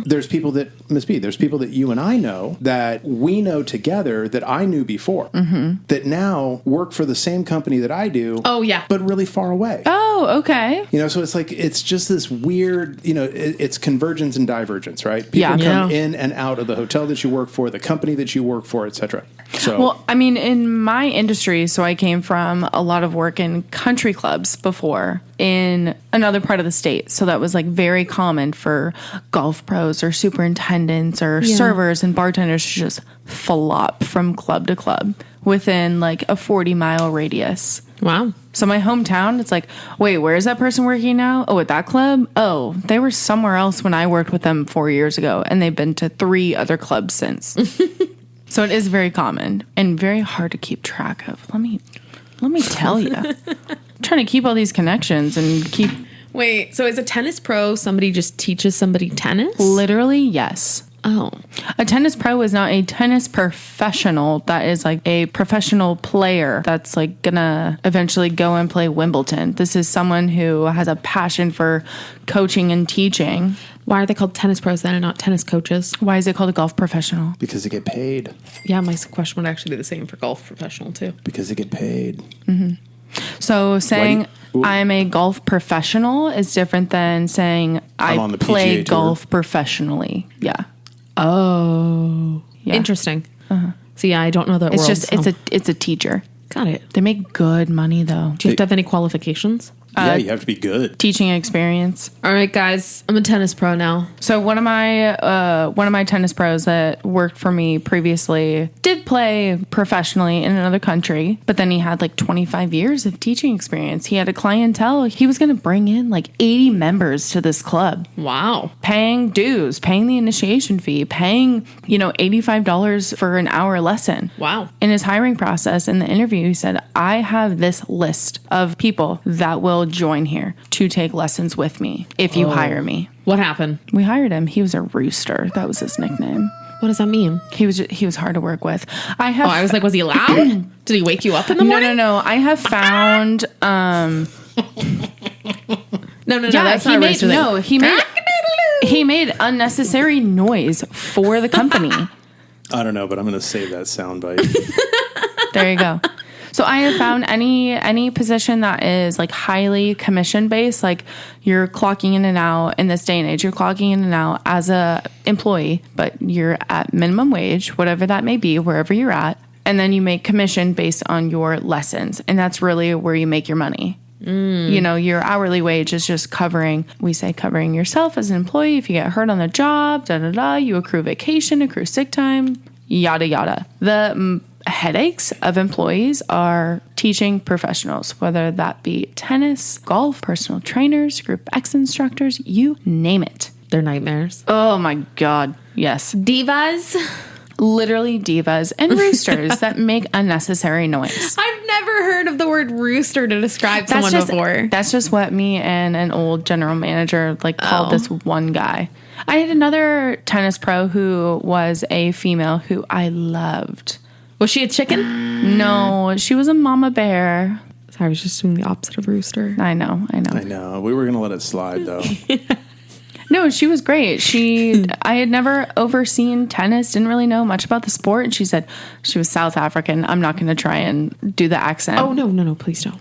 There's people that, Miss B, there's people that you and I know that we know together that I knew before, that now work for the same company that I do. Oh, yeah. But really far away. Oh, okay. So it's like, it's just this weird, it's convergence and divergence, right? People come in and out of the hotel that you work for, the company that you work for, et cetera. So, well, I mean, in my industry, so I came from a lot of work in country clubs before in another part of the state. So that was like very common for golf pros or superintendents or servers and bartenders to just flop from club to club within like a 40-mile radius. Wow. So my hometown, it's like, wait, where is that person working now? Oh, at that club? Oh, they were somewhere else when I worked with them 4 years ago, and they've been to 3 other clubs since. So it is very common and very hard to keep track of. Let me tell you. I'm trying to keep all these connections and keep... Wait, so as a tennis pro, somebody just teaches somebody tennis? Literally, yes. Oh. A tennis pro is not a tennis professional. That is like a professional player that's like gonna eventually go and play Wimbledon. This is someone who has a passion for coaching and teaching. Why are they called tennis pros then and not tennis coaches? Why is it called a golf professional? because they get paid. Yeah, my question would actually be the same for golf professional too. Because they get paid. So saying I'm a golf professional is different than saying I play golf professionally. Yeah. Oh. Yeah. Interesting. So yeah, I don't know that It's world. just it's a teacher. Got it. They make good money though. Do you have to have any qualifications? Yeah, you have to be good. Teaching experience. All right, guys, I'm a tennis pro now. So one of my tennis pros that worked for me previously did play professionally in another country, but then he had like 25 years of teaching experience. He had a clientele. He was going to bring in like 80 members to this club. Wow. Paying dues, paying the initiation fee, paying, $85 for an hour lesson. Wow. In his hiring process, in the interview, he said, I have this list of people that will join here to take lessons with me if you hire me. What happened? We hired him. He was a rooster. That was his nickname. What does that mean? He was hard to work with. I was like, was he loud? Did he wake you up in the morning? No. I have found No, yeah, that's not a rooster thing. He made unnecessary noise for the company. I don't know, but I'm going to save that soundbite. There you go. So I have found any position that is like highly commission based, like you're clocking in and out in this day and age, you're clocking in and out as a employee, but you're at minimum wage, whatever that may be, wherever you're at. And then you make commission based on your lessons. And that's really where you make your money. Your hourly wage is just covering yourself as an employee. If you get hurt on the job, you accrue vacation, accrue sick time, yada, yada. The headaches of employees are teaching professionals, whether that be tennis, golf, personal trainers, group X instructors, you name it. They're nightmares. Oh my God. Yes. Divas. Literally divas and roosters that make unnecessary noise. I've never heard of the word rooster to describe someone before. That's just what me and an old general manager called this one guy. I had another tennis pro who was a female who I loved. Was she a chicken? No, she was a mama bear. Sorry, I was just doing the opposite of rooster. I know. I know. We were going to let it slide, though. No, she was great. I had never overseen tennis, didn't really know much about the sport. And she said she was South African. I'm not going to try and do the accent. Oh, no, please don't.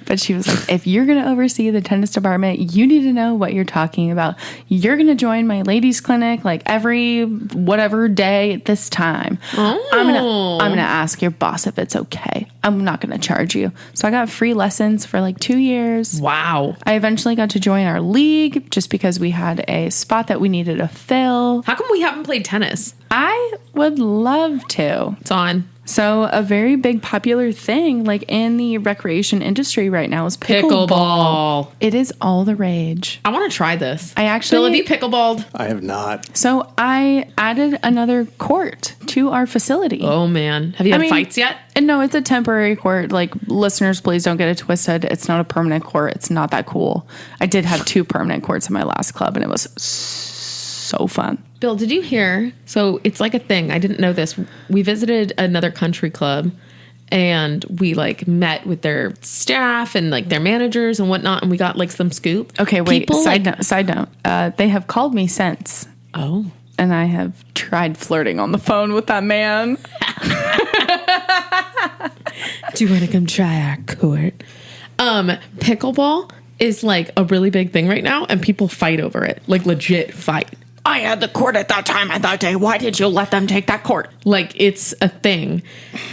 But she was like, if you're going to oversee the tennis department, you need to know what you're talking about. You're going to join my ladies clinic like every whatever day at this time. Oh. I'm gonna ask your boss if it's okay. I'm not going to charge you. So I got free lessons for like 2 years. Wow. I eventually got to join our league just because we had a spot that we needed to fill. How come we haven't played tennis? I would love to. It's on. So a very big popular thing like in the recreation industry right now is pickleball. It is all the rage. I want to try this. Bill, have you pickleballed? I have not. So I added another court to our facility. Oh, man. Have you had fights yet? And no, it's a temporary court. Like, listeners, please don't get it twisted. It's not a permanent court. It's not that cool. I did have 2 permanent courts in my last club, and it was so fun. Bill, did you hear? So it's like a thing. I didn't know this. We visited another country club and we met with their staff and their managers and whatnot. And we got some scoop. Okay, wait. Side note. They have called me since. Oh. And I have tried flirting on the phone with that man. Do you want to come try our court? Pickleball is a really big thing right now and people fight over it. Legit fight. I had the court at that time. I thought, why did you let them take that court? It's a thing.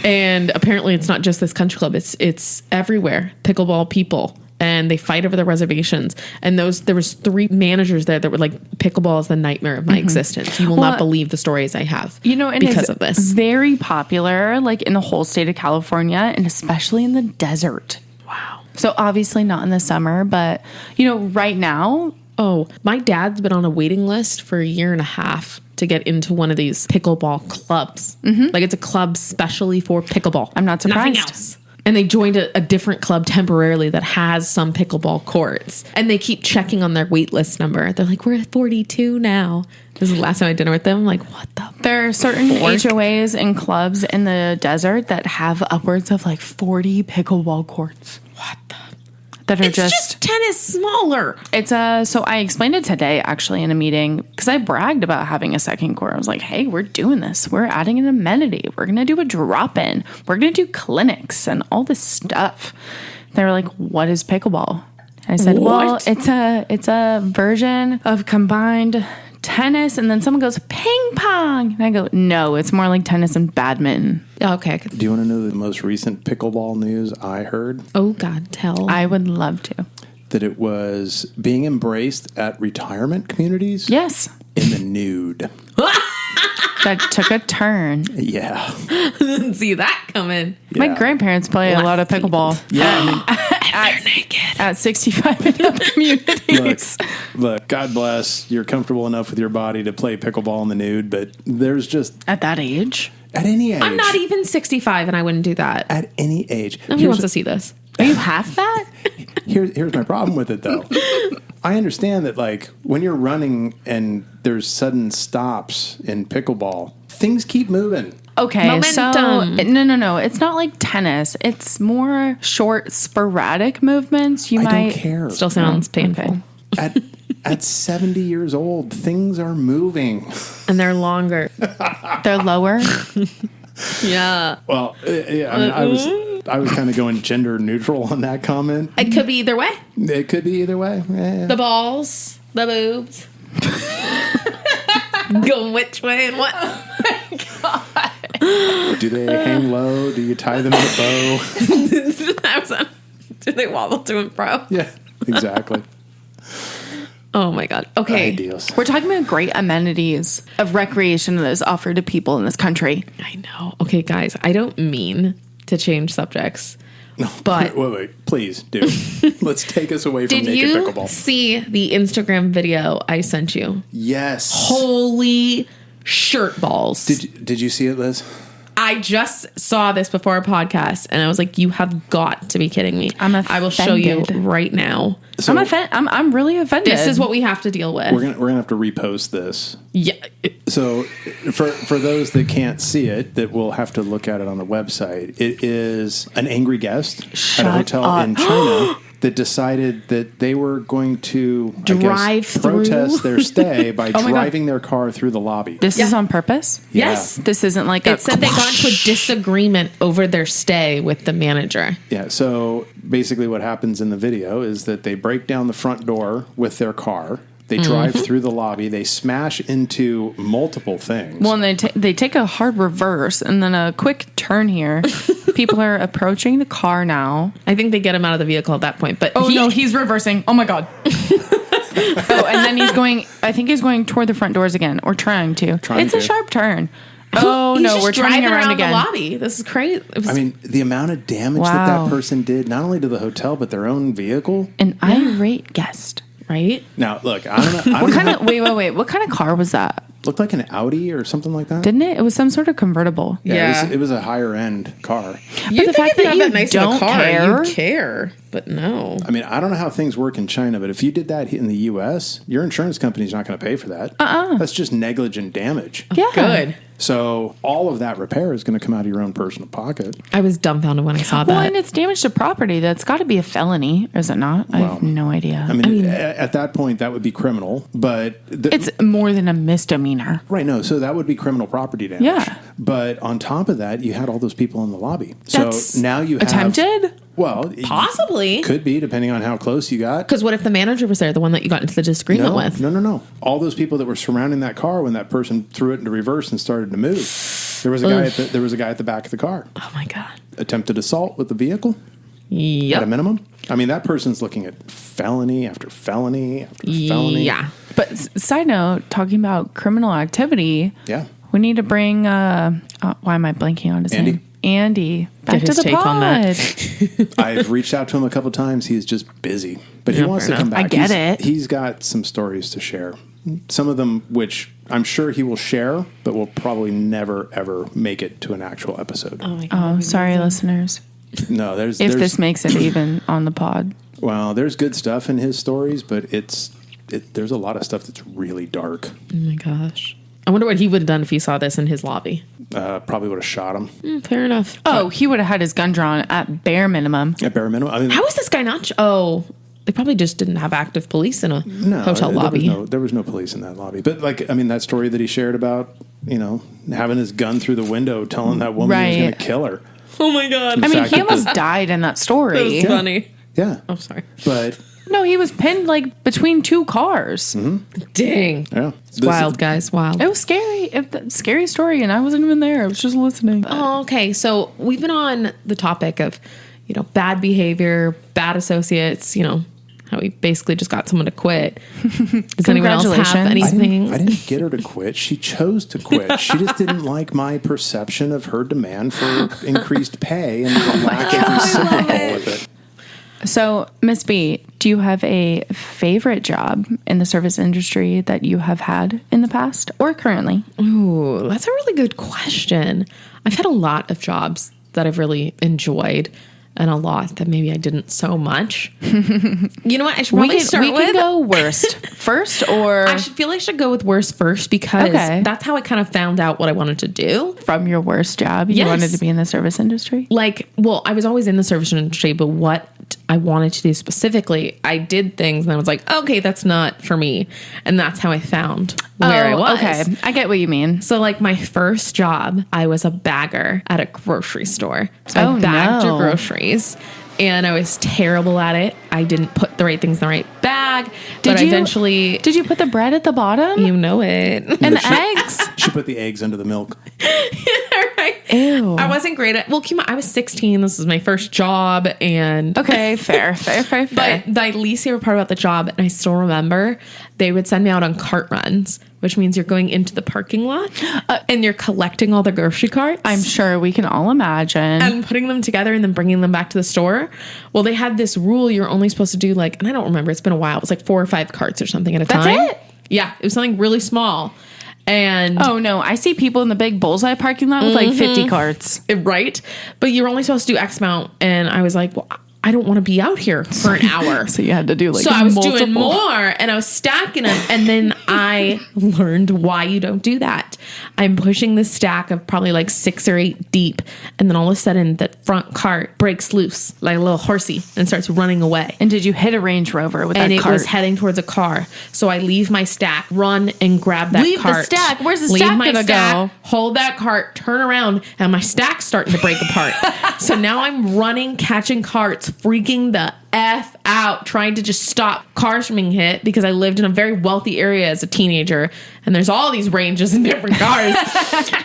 And apparently it's not just this country club. It's everywhere. Pickleball people. And they fight over the reservations. And there was 3 managers there that were pickleball is the nightmare of my existence. You will not believe the stories I have because of this. Very popular, in the whole state of California and especially in the desert. Wow. So obviously not in the summer, but right now. Oh, my dad's been on a waiting list for 1.5 years to get into one of these pickleball clubs. Mm-hmm. It's a club specially for pickleball. I'm not surprised. Nothing else. And they joined a different club temporarily that has some pickleball courts. And they keep checking on their wait list number. They're we're at 42 now. This is the last time I had dinner with them. I'm what the There are certain HOAs and clubs in the desert that have upwards of 40 pickleball courts. What the? It's just tennis smaller. So I explained it today actually in a meeting because I bragged about having a second court. I was like, hey, we're doing this. We're adding an amenity. We're going to do a drop-in. We're going to do clinics and all this stuff. They were like, what is pickleball? And I said, well, it's a version of combined tennis, and then someone goes ping pong, and I go, no, it's more like tennis and badminton. Okay. Do you want to know the most recent pickleball news I heard? Oh God, tell. I would love to. that it was being embraced at retirement communities. Yes. In the nude. That took a turn. Yeah. Didn't see that coming. Yeah. My grandparents play a lot of pickleball. Yeah. They're naked. At 65 and up communities. Look, God bless. You're comfortable enough with your body to play pickleball in the nude, but there's just... At that age? At any age. I'm not even 65 and I wouldn't do that. At any age. Nobody wants to see this. Are you half that? Here's my problem with it, though. I understand that, like, when you're running and there's sudden stops in pickleball, things keep moving. Okay, Momentum. so no. It's not like tennis. It's more short, sporadic movements. I don't care. Still sounds painful. Okay. At 70 years old, things are moving. And they're longer. They're lower. Yeah. Well, yeah, I mean, I was kind of going gender neutral on that comment. It could be either way. It could be either way. The balls, the boobs. Going which way and what? Oh my God. Do they hang low? Do you tie them in a bow? Do they wobble to and fro? Yeah, exactly. Oh my God. Okay. Ideals. We're talking about great amenities of recreation that is offered to people in this country. I know. Okay, guys, I don't mean to change subjects. No, but wait, please do. Let's take us away from did naked you pickleball. see the Instagram video I sent you? Yes. Holy shirt balls. Did you see it, Liz? I just saw this before our podcast, and I was like, "You have got to be kidding me!" I will show you offended. right now. So I'm really offended. This is what we have to deal with. we're gonna have to repost this. Yeah. So for those that can't see it, that will have to look at it on the website. It is an angry guest at a hotel in China that decided that they were going to protest their stay by driving their car through the lobby. This is on purpose? Yeah. Yes. This isn't like It said they got into a disagreement over their stay with the manager. Yeah, so basically what happens in the video is that they break down the front door with their car. They drive through the lobby. They smash into multiple things. Well, and they take a hard reverse and then a quick turn here. People are approaching the car now. I think they get him out of the vehicle at that point. But No, he's reversing. Oh my God. And then I think he's going toward the front doors again, or trying to. It's a sharp turn. Oh he's no, just we're turning driving around again. the lobby. This is crazy. I mean, the amount of damage that person did, not only to the hotel, but their own vehicle. An irate guest. Right? Now, look, I don't know. What kind of wait? What kind of car was that? Looked like an Audi or something like that. Didn't it? It was some sort of convertible. Yeah. It was a higher end car. You the fact that you don't care, you care, but no. I mean, I don't know how things work in China, but if you did that in the U.S., your insurance company's not going to pay for that. That's just negligent damage. Yeah. Good. So all of that repair is going to come out of your own personal pocket. I was dumbfounded when I saw that. Well, and it's damage to property. That's got to be a felony, is it not? I have no idea. I mean, at that point, that would be criminal, but... It's more than a misdemeanor. Right, no, so that would be criminal property damage. Yeah. But on top of that, you had all those people in the lobby. That's so now you have... attempted? Well... Possibly. Could be, depending on how close you got. Because what if the manager was there, the one that you got into the disagreement with? No. All those people that were surrounding that car when that person threw it into reverse and started to move. There was a guy at the back of the car. Oh my God. Attempted assault with the vehicle. Yep. At a minimum. I mean, that person's looking at felony after felony after felony. Yeah. But side note, talking about criminal activity, Yeah. we need to bring, why am I blanking on his name? Andy. Back Get to his the take pod. on that. I've reached out to him a couple times. He's just busy. But he wants to come back. I get it. He's got some stories to share. Some of them which I'm sure he will share, but will probably never, ever make it to an actual episode. Oh my God. Oh, sorry, listeners. No, there's This makes it even on the pod. Well, there's good stuff in his stories, but there's a lot of stuff that's really dark. Oh my gosh. I wonder what he would have done if he saw this in his lobby. Probably would have shot him. Fair enough. Oh, he would have had his gun drawn at bare minimum. At bare minimum. I mean, How is this guy not? They probably just didn't have active police in a hotel lobby. There was no police in that lobby. But that story that he shared about, having his gun through the window, telling that woman he was going to kill her. Oh my God. I mean, he almost died in that story. That was funny. Yeah. I'm sorry. But No, he was pinned between two cars. Mm-hmm. Dang. yeah. It's wild, guys. Wild. It was scary. Scary story, and I wasn't even there. I was just listening. Oh, okay. So we've been on the topic of, bad behavior, bad associates, how we basically just got someone to quit. Does anyone else have anything? I didn't get her to quit. She chose to quit. She just didn't like my perception of her demand for increased pay and the lack of reciprocal with it. So, Miss B, do you have a favorite job in the service industry that you have had in the past or currently? Ooh, that's a really good question. I've had a lot of jobs that I've really enjoyed and a lot that maybe I didn't so much. You know what? I should probably start with... We can go worst first, or... I should go with worst first because that's how I kind of found out what I wanted to do. From your worst job, you wanted to be in the service industry? Like, well, I was always in the service industry, but what I wanted to do specifically, I did things and I was like, okay, that's not for me. And that's how I found where I was. Okay, I get what you mean. So like my first job, I was a bagger at a grocery store. So I bagged your groceries. And I was terrible at it. I didn't put the right things in the right bag. Did you put the bread at the bottom? You know it. And the eggs? She put the eggs under the milk. Right. Ew. I wasn't great at... Well, I was 16. This was my first job. And... Okay, fair. But my least favorite part about the job, and I still remember, they would send me out on cart runs, which means you're going into the parking lot and you're collecting all the grocery carts. I'm sure we can all imagine. And putting them together and then bringing them back to the store. Well, they had this rule you're only supposed to do like, and I don't remember, it's been a while. It was like 4 or 5 carts or something at a time. That's it? Yeah, it was something really small. And oh no, I see people in the big bullseye parking lot with like 50 carts. Right? But you're only supposed to do X amount. And I was like, well, I don't want to be out here for an hour. So you had to do like I was doing more and I was stacking them. And then I learned why you don't do that. I'm pushing this stack of probably like 6 or 8 deep. And then all of a sudden the front cart breaks loose like a little horsey and starts running away. And did you hit a Range Rover with that cart? And it was heading towards a car. So I leave my stack, run and grab that cart. Leave the stack? Where's the stack gonna go? Hold that cart, turn around, and my stack's starting to break apart. So now I'm running, catching carts, freaking the F out, trying to just stop cars from being hit because I lived in a very wealthy area as a teenager and there's all these ranges in different cars.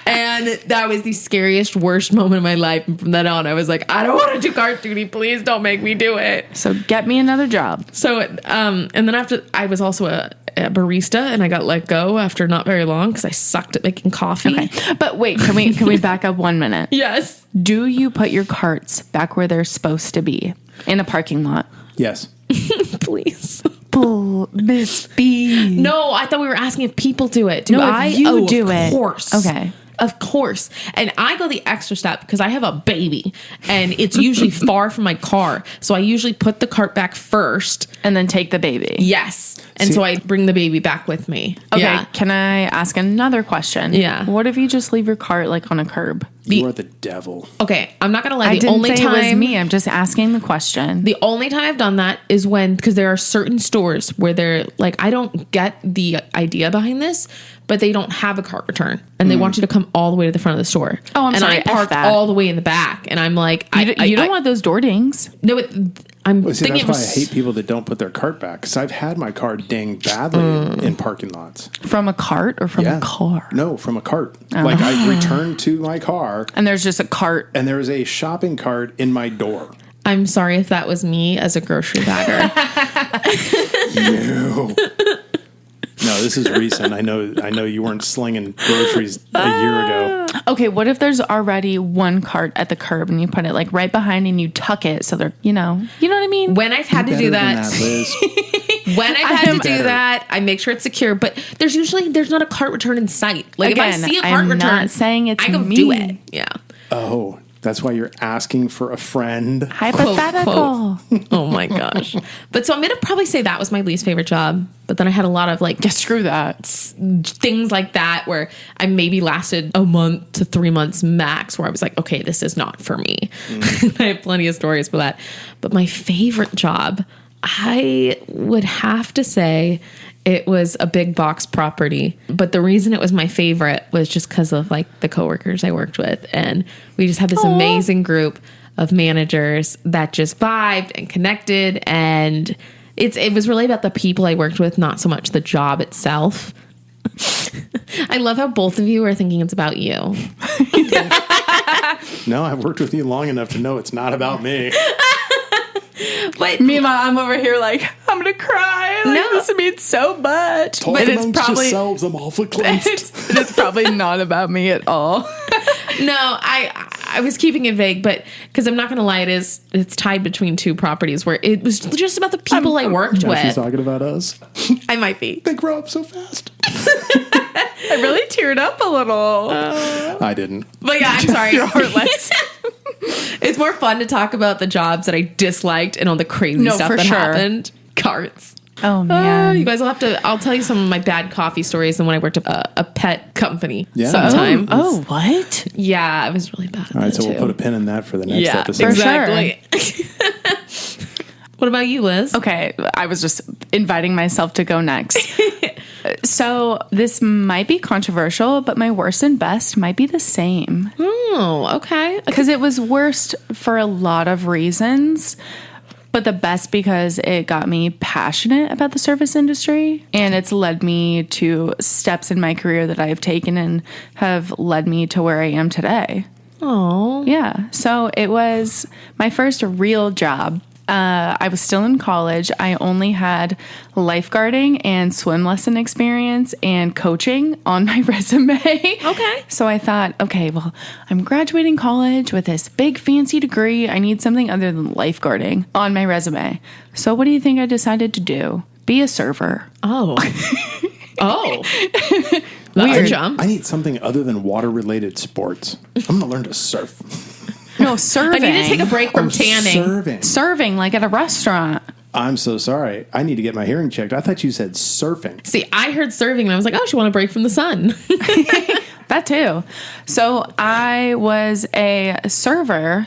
And that was the scariest, worst moment of my life. And from then on, I was like, I don't want to do cart duty. Please don't make me do it. So get me another job. So, and then after, I was also a barista and I got let go after not very long because I sucked at making coffee. Okay. But wait, can we back up 1 minute? Yes. Do you put your carts back where they're supposed to be in a parking lot? Yes. Please. Miss B. No, I thought we were asking if people do it. You do it. Of course. Okay. Of course. And I go the extra step because I have a baby and it's usually far from my car. So I usually put the cart back first. And then take the baby. Yes. And so I bring the baby back with me. Okay. Yeah. Can I ask another question? Yeah. What if you just leave your cart like on a curb? You are the devil. Okay. I'm not going to lie. I didn't say it was me. I'm just asking the question. The only time I've done that is because there are certain stores where they're like, I don't get the idea behind this, but they don't have a cart return and they want you to come all the way to the front of the store. Oh, I'm sorry. And I parked all the way in the back and I'm like, you don't want those door dings. No, I'm That's thinking why I hate people that don't put their cart back because I've had my car dinged badly in parking lots. From a cart or from a car? No, from a cart. Like I returned to my car. And there's just a cart. And there was a shopping cart in my door. I'm sorry if that was me as a grocery bagger. No. No, this is recent. I know you weren't slinging groceries a year ago. Okay, what if there's already one cart at the curb and you put it like right behind and you tuck it so they're, you know what I mean? When I've had to do that, when I've had to do that, I make sure it's secure. But there's not a cart return in sight. Like again, if I see a cart return, not saying it's I go me. do it. Yeah. Oh, that's why you're asking for a friend. Hypothetical. Quote. Oh my gosh. But so I'm going to probably say that was my least favorite job. But then I had a lot of like, screw that. Things like that where I maybe lasted a month to 3 months max where I was like, okay, this is not for me. I have plenty of stories for that. But my favorite job, I would have to say it was a big box property. But the reason it was my favorite was just because of like the coworkers I worked with. And we just had this amazing group of managers that just vibed and connected. And it was really about the people I worked with, not so much the job itself. I love how both of you are thinking it's about you. No, I've worked with you long enough to know it's not about me. But Meanwhile, I'm over here like, I'm going to cry. Like, this means so much. Talk but it's amongst probably, yourselves, I'm awfully close. it's probably not about me at all. No, I was keeping it vague, but because I'm not going to lie, it's tied between two properties where it was just about the people I worked with. She's talking about us. I might be. They grow up so fast. I really teared up a little. I didn't. But yeah, I'm sorry. You're heartless. It's more fun to talk about the jobs that I disliked and all the crazy stuff that happened. Carts. Oh, man. You guys will have to, I'll tell you some of my bad coffee stories and when I worked at a pet company sometime. Oh, what? Yeah, it was really bad. All right, so we'll put a pin in that for the next episode. Exactly. Sure. What about you, Liz? Okay, I was just inviting myself to go next. So this might be controversial, but my worst and best might be the same. Oh, okay. Because it was worst for a lot of reasons, but the best because it got me passionate about the service industry, and it's led me to steps in my career that I've taken and have led me to where I am today. Oh. Yeah. So it was my first real job. I was still in college. I only had lifeguarding and swim lesson experience and coaching on my resume. Okay. So I thought, okay, well, I'm graduating college with this big fancy degree. I need something other than lifeguarding on my resume. So what do you think I decided to do? Be a server. Oh. Oh. Weird jump. I need something other than water-related sports. I'm going to learn to surf. No, serving. I need to take a break from tanning. Serving, like at a restaurant. I'm so sorry. I need to get my hearing checked. I thought you said surfing. See, I heard serving and I was like, oh, she want a break from the sun. That too. So I was a server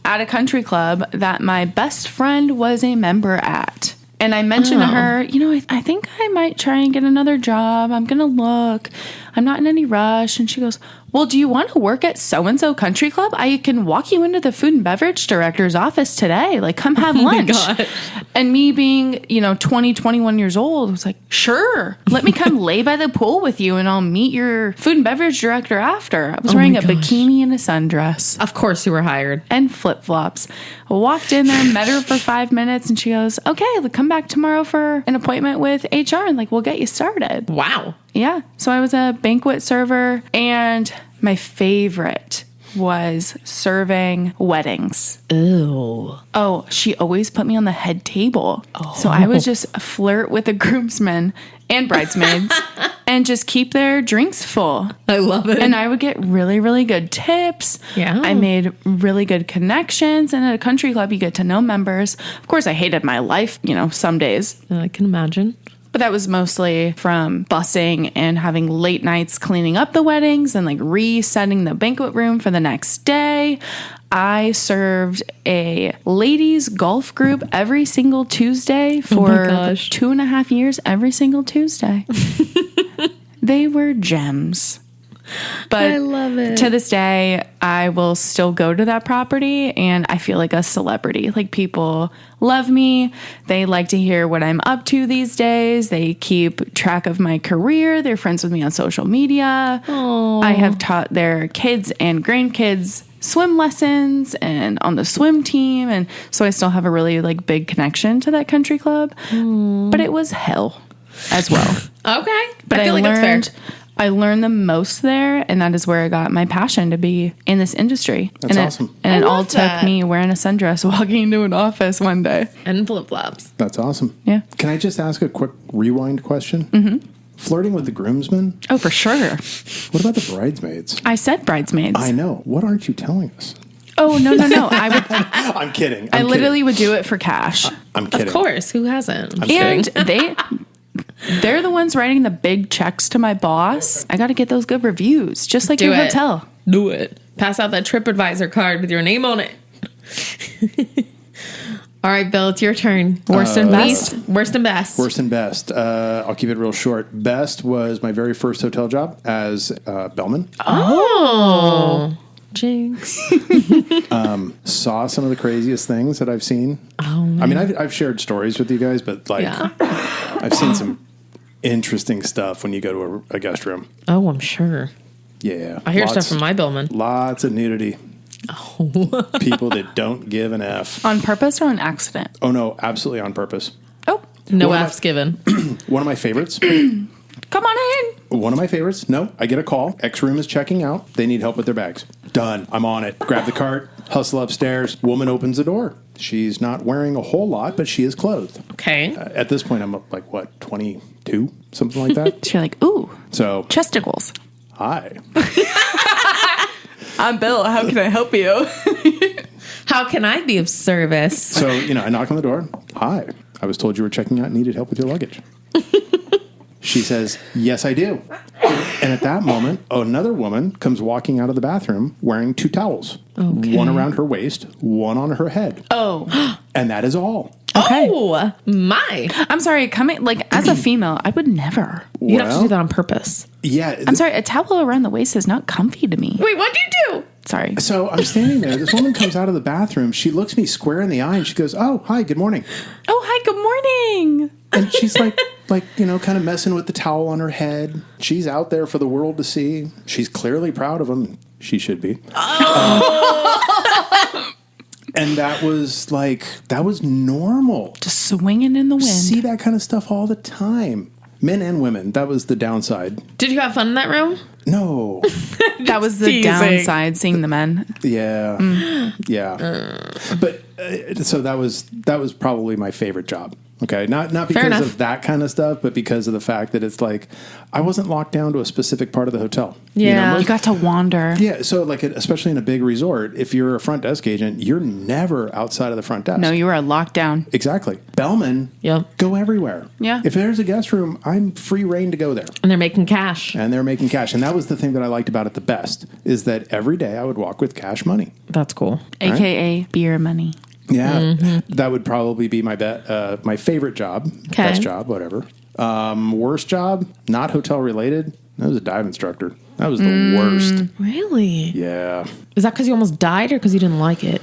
at a country club that my best friend was a member at. And I mentioned to her, I think I might try and get another job. I'm going to look. I'm not in any rush. And she goes, well, do you want to work at so-and-so country club? I can walk you into the food and beverage director's office today. Like, come have lunch. My God. And me being, 20, 21 years old, was like, sure, let me come lay by the pool with you and I'll meet your food and beverage director after. I was wearing a bikini and a sundress. Of course you were hired. And flip-flops. I walked in there, met her for 5 minutes, and she goes, okay, come back tomorrow for an appointment with HR and we'll get you started. Wow. Yeah. So I was a banquet server, and my favorite was serving weddings. Ew. Oh, she always put me on the head table. Oh. So I would just flirt with the groomsmen and bridesmaids and just keep their drinks full. I love it. And I would get really, really good tips. Yeah. I made really good connections. And at a country club, you get to know members. Of course, I hated my life, some days. I can imagine. But that was mostly from bussing and having late nights cleaning up the weddings and resetting the banquet room for the next day. I served a ladies golf group every single Tuesday for 2.5 years, every single Tuesday. They were gems. But I love it. To this day, I will still go to that property and I feel like a celebrity. People love me. They like to hear what I'm up to these days. They keep track of my career. They're friends with me on social media. Aww. I have taught their kids and grandkids swim lessons and on the swim team. And so I still have a really big connection to that country club. But it was hell as well. Okay. But I feel it's fair. I learned the most there, and that is where I got my passion to be in this industry. That's awesome. And it all took me wearing a sundress walking into an office one day. And flip-flops. That's awesome. Yeah. Can I just ask a quick rewind question? Mm-hmm. Flirting with the groomsmen? Oh, for sure. What about the bridesmaids? I said bridesmaids. I know. What aren't you telling us? Oh, no. I would. I'm kidding. I literally would do it for cash. I'm kidding. Of course. Who hasn't? And they're the ones writing the big checks to my boss. I got to get those good reviews, just like your hotel. Do it. Pass out that TripAdvisor card with your name on it. All right, Bill, it's your turn. Worst and best? Worst and best. Worst and best. I'll keep it real short. Best was my very first hotel job as bellman. Oh. Jinx. Saw some of the craziest things that I've seen. Oh, man. I mean, I've shared stories with you guys, but I've seen some interesting stuff when you go to a guest room. Oh, I'm sure. Yeah. I hear stuff from my bellman. Lots of nudity. People that don't give an F. On purpose or on accident? Oh, no, absolutely on purpose. Oh. No F's given. One of my favorites. Come on in. One of my favorites. No, I get a call. X room is checking out. They need help with their bags. Done. I'm on it. Grab the cart. Hustle upstairs. Woman opens the door. She's not wearing a whole lot, but she is clothed. Okay. At this point, I'm like, what, 22? Something like that? So you're like, ooh. So. Chesticles. Hi. I'm Bill. How can I help you? How can I be of service? So, I knock on the door. Hi. I was told you were checking out and needed help with your luggage. She says, yes, I do. And at that moment, another woman comes walking out of the bathroom wearing 2 towels. Okay. One around her waist, one on her head. Oh. And that is all. Okay. Oh, my. I'm sorry. Coming, like, as a female, I would never. You'd have to do that on purpose. Yeah. I'm sorry. A towel around the waist is not comfy to me. Wait, what'd you do? Sorry. So I'm standing there. This woman comes out of the bathroom. She looks me square in the eye and she goes, oh, hi, good morning. Oh, hi, good morning. And she's like, kind of messing with the towel on her head. She's out there for the world to see. She's clearly proud of him. She should be. Oh. And that was normal. Just swinging in the wind. See that kind of stuff all the time. Men and women. That was the downside. Did you have fun in that room? No. That was the downside, seeing the men. Yeah. Yeah. But so that was probably my favorite job. Okay. Not because of that kind of stuff, but because of the fact that it's like I wasn't locked down to a specific part of the hotel. Yeah. You got to wander. Yeah. So especially in a big resort, if you're a front desk agent, you're never outside of the front desk. No, you are locked down. Exactly. Bellmen go everywhere. Yeah. If there's a guest room, I'm free reign to go there. And they're making cash. And that was the thing that I liked about it the best, is that every day I would walk with cash money. That's cool. AKA beer money. Yeah, that would probably be my my favorite job, best job, whatever. Worst job, not hotel related. That was a dive instructor. That was the worst. Really? Yeah. Is that because you almost died or because you didn't like it?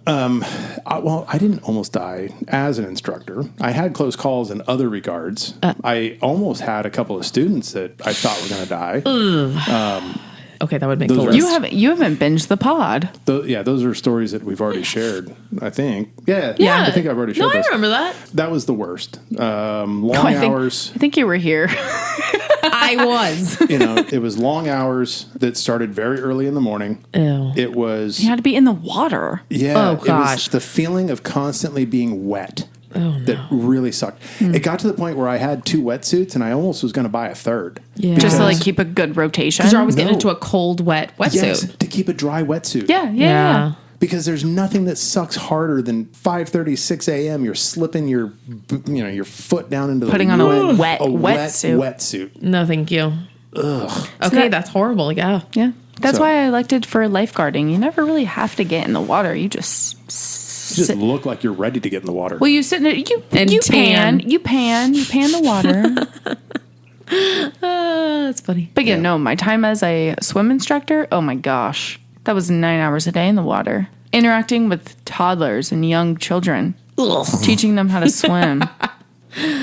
I didn't almost die as an instructor. I had close calls in other regards. I almost had a couple of students that I thought were going to die. Okay, that would make those sense. You haven't binged the pod. Those are stories that we've already shared, I think. Yeah, I think I've already shared those. those. I remember that. That was the worst. Long hours. I think you were here. I was. It was long hours that started very early in the morning. Ew. It was... You had to be in the water. Yeah. Oh, gosh. It was the feeling of constantly being wet. That really sucked. It got to the point where I had 2 wetsuits and I almost was going to buy a third. Yeah. Just to keep a good rotation. Because you're always getting into a cold, wet wetsuit. Yes, to keep a dry wetsuit. Yeah. Because there's nothing that sucks harder than 5:30, 6 a.m. You're slipping your foot down into putting on a wetsuit. Wetsuit. No, thank you. Ugh. Okay, that's horrible. Yeah. Yeah. That's why I elected for lifeguarding. You never really have to get in the water. You just look like you're ready to get in the water. Well, you sit in it, you pan the water. That's funny. But no, my time as a swim instructor, oh my gosh, that was 9 hours a day in the water, interacting with toddlers and young children, teaching them how to swim.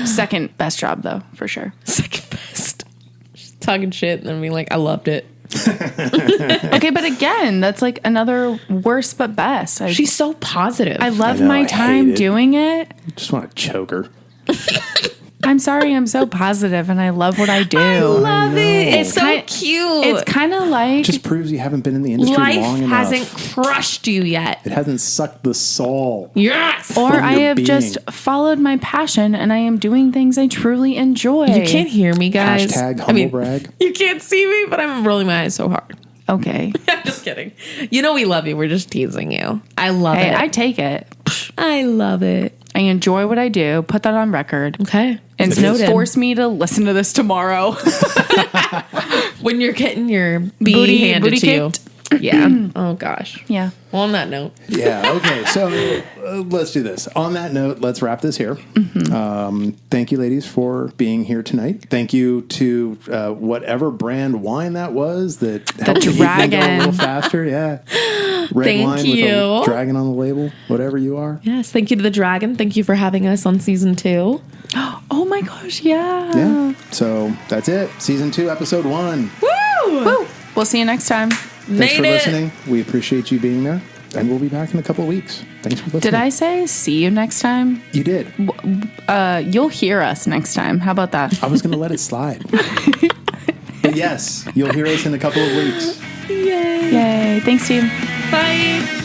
Second best job though, for sure. Second best. She's talking shit and then being like, I loved it. Okay, but again, that's like another worst but best. She's so positive. I love my time doing it. I just want to choke her. I'm sorry, I'm so positive and I love what I do. I love it. It's so cute. It's kind of like... Just proves you haven't been in the industry long enough. Life hasn't crushed you yet. It hasn't sucked the soul. Yes. Or I have just followed my passion and I am doing things I truly enjoy. You can't hear me, guys. Hashtag humble brag. You can't see me, but I'm rolling my eyes so hard. Okay. I'm just kidding. We love you. We're just teasing you. I love it. I take it. I love it. I enjoy what I do. Put that on record. Okay. And force me to listen to this tomorrow. When you're getting your booty handed to kicked. you. Yeah. Oh, gosh. Yeah. Well, on that note. Yeah. Okay. So let's do this. On that note, let's wrap this here. Mm-hmm. Thank you, ladies, for being here tonight. Thank you to whatever brand wine that was that helped me make it a little faster. Yeah. Red wine with a dragon on the label, whatever you are. Yes. Thank you to the dragon. Thank you for having us on season 2. Oh my gosh. Yeah. Yeah. So that's it. Season 2, episode 1. Woo! Woo! We'll see you next time. Thanks for listening. We appreciate you being there. And we'll be back in a couple of weeks. Thanks for listening. Did I say see you next time? You did. You'll hear us next time. How about that? I was going to let it slide. But yes, you'll hear us in a couple of weeks. Yay. Yay. Thanks, team. Bye.